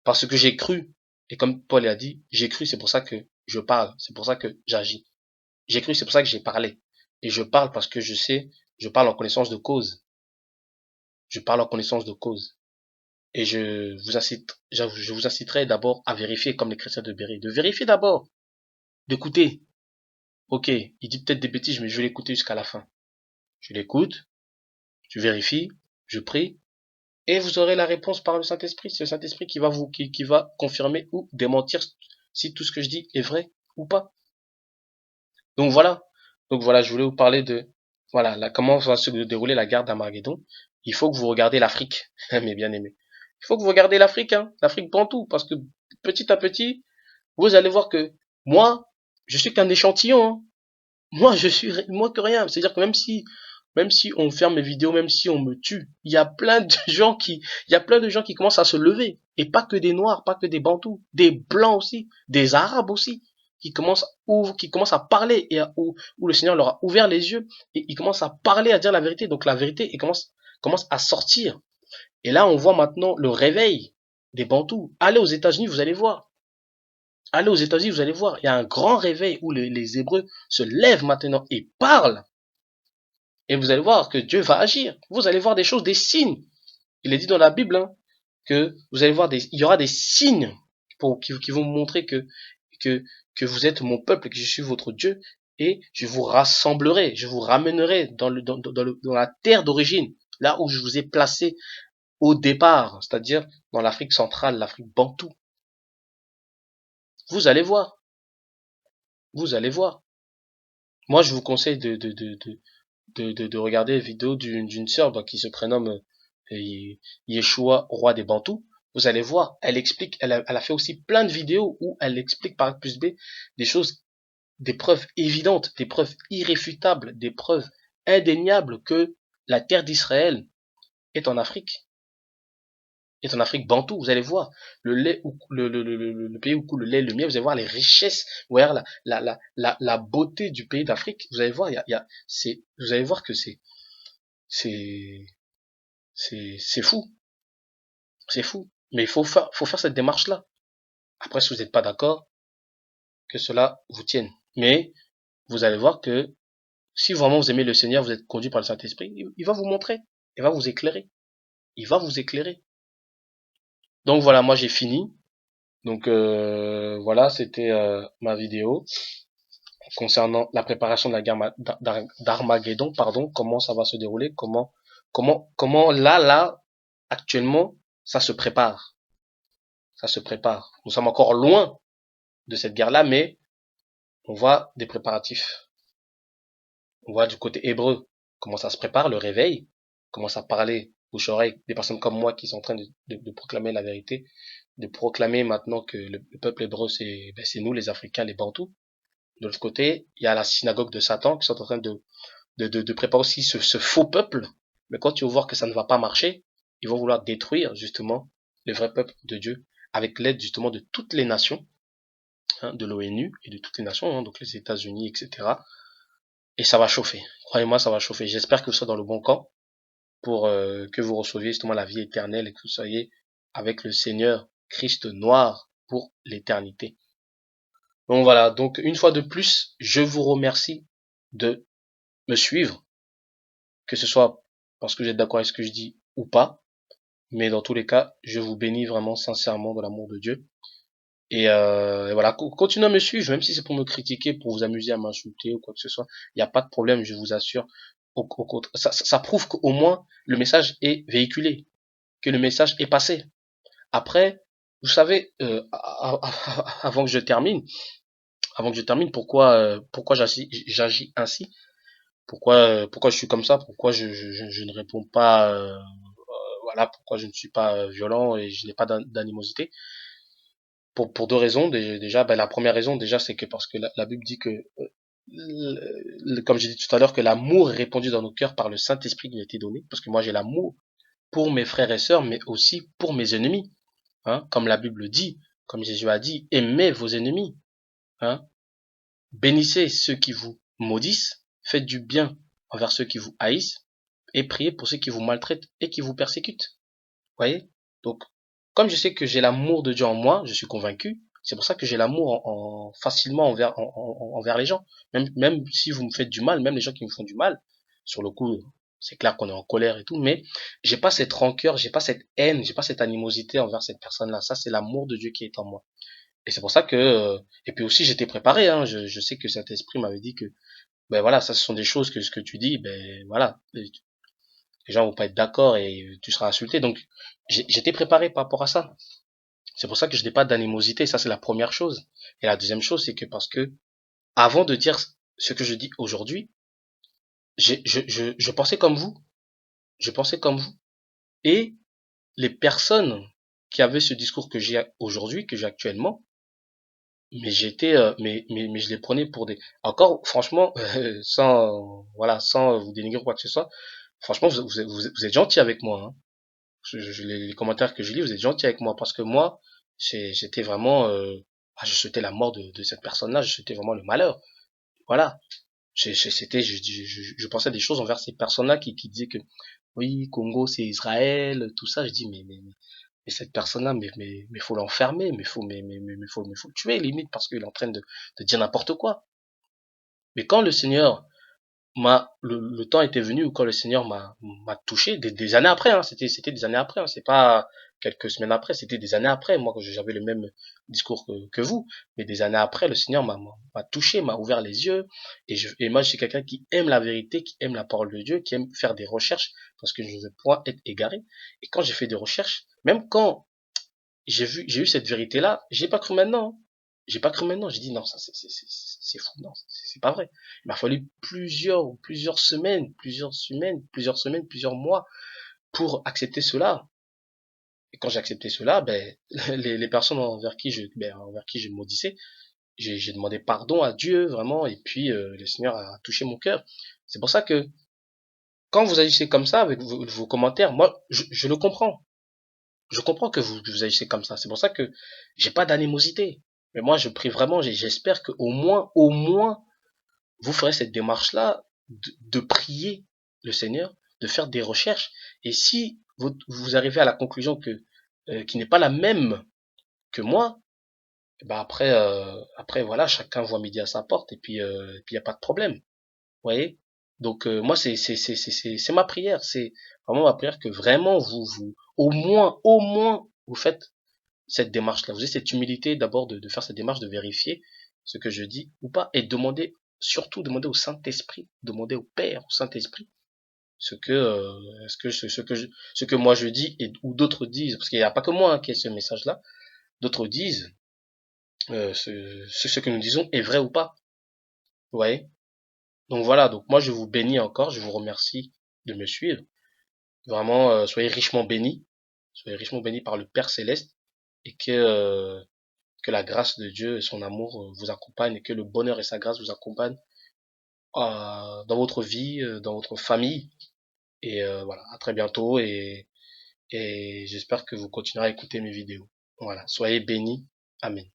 Parce que j'ai cru, et comme Paul a dit, j'ai cru, c'est pour ça que je parle, c'est pour ça que j'agis. J'ai cru, c'est pour ça que j'ai parlé. Et je parle parce que je sais, je parle en connaissance de cause. Je parle en connaissance de cause. Et je vous inciterai d'abord à vérifier comme les chrétiens de Béry. De vérifier d'abord, d'écouter. Ok, il dit peut-être des bêtises, mais je vais l'écouter jusqu'à la fin. Je l'écoute, je vérifie, je prie, et vous aurez la réponse par le Saint-Esprit. C'est le Saint-Esprit qui va confirmer ou démentir si tout ce que je dis est vrai ou pas. Donc voilà. Donc voilà, je voulais vous parler de, voilà, comment va se dérouler la guerre d'Armageddon. Il faut que vous regardiez l'Afrique, mes bien-aimés. Il faut que vous regardiez l'Afrique, hein, l'Afrique bantou, parce que petit à petit, vous allez voir que moi, je suis qu'un échantillon, hein. Moi, je suis moi que rien. C'est-à-dire que même si on ferme mes vidéos, même si on me tue, il y a plein de gens qui commencent à se lever. Et pas que des noirs, pas que des bantous, des blancs aussi, des arabes aussi, qui commencent à parler et où le Seigneur leur a ouvert les yeux et ils commencent à parler, à dire la vérité. Donc la vérité, commence à sortir. Et là, on voit maintenant le réveil des bantous. Allez aux États-Unis, vous allez voir. Allez aux États-Unis, vous allez voir. Il y a un grand réveil où les Hébreux se lèvent maintenant et parlent. Et vous allez voir que Dieu va agir. Vous allez voir des choses, des signes. Il est dit dans la Bible, hein, que vous allez voir il y aura des signes qui vont montrer que, que vous êtes mon peuple, que je suis votre Dieu, et je vous rassemblerai, je vous ramènerai dans la terre d'origine, là où je vous ai placé au départ, c'est-à-dire dans l'Afrique centrale, l'Afrique bantou. Vous allez voir, vous allez voir. Moi, je vous conseille de regarder les vidéos d'une sœur qui se prénomme Yeshua, roi des Bantous. Vous allez voir, elle a fait aussi plein de vidéos où elle explique par A plus B des choses, des preuves évidentes, des preuves irréfutables, des preuves indéniables que la terre d'Israël est en Afrique, est en Afrique bantou. Vous allez voir le lait, le pays où coule le lait et le miel. Vous allez voir les richesses, vous allez voir la beauté du pays d'Afrique. Vous allez voir, vous allez voir que c'est, c'est fou, c'est fou. Mais faut faire cette démarche-là. Après, si vous n'êtes pas d'accord, que cela vous tienne. Mais vous allez voir que si vraiment vous aimez le Seigneur, vous êtes conduit par le Saint-Esprit, il va vous montrer, il va vous éclairer, il va vous éclairer. Donc voilà, moi j'ai fini. Donc voilà, c'était ma vidéo concernant la préparation de la guerre d'Armageddon, pardon, comment ça va se dérouler, comment là, actuellement, ça se prépare. Ça se prépare. Nous sommes encore loin de cette guerre-là, mais on voit des préparatifs. On voit du côté hébreu comment ça se prépare, le réveil, commence à parler bouche-oreille des personnes comme moi qui sont en train de proclamer la vérité, de proclamer maintenant que le peuple hébreu, c'est nous, les Africains, les Bantous. De l'autre côté, il y a la synagogue de Satan qui sont en train de préparer aussi ce faux peuple. Mais quand tu vas voir que ça ne va pas marcher, ils vont vouloir détruire justement le vrai peuple de Dieu avec l'aide justement de toutes les nations, hein, de l'ONU et de toutes les nations, hein, donc les États-Unis, etc. Et ça va chauffer. Croyez-moi, ça va chauffer. J'espère que vous serez dans le bon camp pour que vous receviez justement la vie éternelle et que vous soyez avec le Seigneur Christ noir pour l'éternité. Donc voilà, donc une fois de plus, je vous remercie de me suivre, que ce soit parce que vous êtes d'accord avec ce que je dis ou pas, mais dans tous les cas, je vous bénis vraiment sincèrement de l'amour de Dieu. Et voilà, continuez à me suivre, même si c'est pour me critiquer, pour vous amuser à m'insulter ou quoi que ce soit, il n'y a pas de problème, je vous assure. Ça prouve qu'au moins le message est véhiculé, que le message est passé. Après, vous savez, avant que je termine, pourquoi j'agis ainsi, pourquoi je suis comme ça, pourquoi je ne réponds pas, voilà, pourquoi je ne suis pas violent et je n'ai pas d'animosité. Pour deux raisons. Déjà, ben, la première raison, déjà, c'est que parce que la Bible dit que, comme j'ai dit tout à l'heure, que l'amour est répandu dans nos cœurs par le Saint-Esprit qui nous a été donné. Parce que moi, j'ai l'amour pour mes frères et sœurs, mais aussi pour mes ennemis. Hein, comme la Bible dit, comme Jésus a dit, aimez vos ennemis. Hein, bénissez ceux qui vous maudissent, faites du bien envers ceux qui vous haïssent, et priez pour ceux qui vous maltraitent et qui vous persécutent. Vous voyez? Donc, comme je sais que j'ai l'amour de Dieu en moi, je suis convaincu. C'est pour ça que j'ai l'amour facilement envers les gens. Même si vous me faites du mal, même les gens qui me font du mal, sur le coup, c'est clair qu'on est en colère et tout, mais j'ai pas cette rancœur, j'ai pas cette haine, j'ai pas cette animosité envers cette personne-là. Ça, c'est l'amour de Dieu qui est en moi. Et c'est pour ça que, et puis aussi, j'étais préparé, hein. Je sais que cet esprit m'avait dit que, ben voilà, ça, ce sont des choses que ce que tu dis, ben voilà, les gens vont pas être d'accord et tu seras insulté. Donc, j'étais préparé par rapport à ça. C'est pour ça que je n'ai pas d'animosité. Ça, c'est la première chose. Et la deuxième chose, c'est que parce que, avant de dire ce que je dis aujourd'hui, je pensais comme vous. Je pensais comme vous. Et les personnes qui avaient ce discours que j'ai aujourd'hui, que j'ai actuellement, mais mais je les prenais pour des, encore, franchement, sans, voilà, sans vous dénigrer ou quoi que ce soit, franchement, vous êtes gentil avec moi, hein. Les commentaires que je lis, vous êtes gentils avec moi parce que moi, j'étais vraiment, je souhaitais la mort de cette personne-là, je souhaitais vraiment le malheur. Voilà. C'était, je pensais des choses envers ces personnes-là qui disaient que oui, Congo, c'est Israël, tout ça. Je dis, mais cette personne-là, mais faut l'enfermer, mais faut le tuer, limite, parce qu'il est en train de dire n'importe quoi. Mais quand le Seigneur le temps était venu où quand le Seigneur m'a touché des années après, hein, c'était des années après, hein, c'est pas quelques semaines après, c'était des années après, moi que j'avais le même discours que vous, mais des années après le Seigneur m'a touché, m'a ouvert les yeux, et moi je suis quelqu'un qui aime la vérité, qui aime la parole de Dieu, qui aime faire des recherches parce que je ne veux point être égaré. Et quand j'ai fait des recherches, même quand j'ai eu cette vérité là, j'ai pas cru maintenant, hein. J'ai pas cru maintenant. J'ai dit non, ça c'est fou, non, c'est pas vrai. Il m'a fallu plusieurs semaines, plusieurs mois pour accepter cela. Et quand j'ai accepté cela, ben les personnes envers qui je maudissais, j'ai demandé pardon à Dieu vraiment, et puis le Seigneur a touché mon cœur. C'est pour ça que quand vous agissez comme ça avec vos commentaires, moi je le comprends. Je comprends que vous agissez comme ça. C'est pour ça que j'ai pas d'animosité. Mais moi, je prie vraiment, j'espère que au moins, vous ferez cette démarche-là de prier le Seigneur, de faire des recherches. Et si vous arrivez à la conclusion qui n'est pas la même que moi, eh ben après voilà, chacun voit midi à sa porte et puis il y a pas de problème. Vous voyez? Donc moi c'est ma prière, c'est vraiment ma prière que vraiment vous au moins vous faites cette démarche-là. Vous avez cette humilité d'abord de faire cette démarche, de vérifier ce que je dis ou pas, et demander, surtout demander au Saint-Esprit, demander au Père, au Saint-Esprit, ce que moi je dis ou d'autres disent, parce qu'il n'y a pas que moi, hein, qui ai ce message-là, d'autres disent, ce que nous disons est vrai ou pas. Vous voyez? Donc voilà, donc moi je vous bénis encore, je vous remercie de me suivre. Vraiment, soyez richement bénis par le Père Céleste, et que la grâce de Dieu et son amour vous accompagnent, et que le bonheur et sa grâce vous accompagnent dans votre vie, dans votre famille. Et voilà, à très bientôt, et j'espère que vous continuerez à écouter mes vidéos. Voilà, soyez bénis. Amen.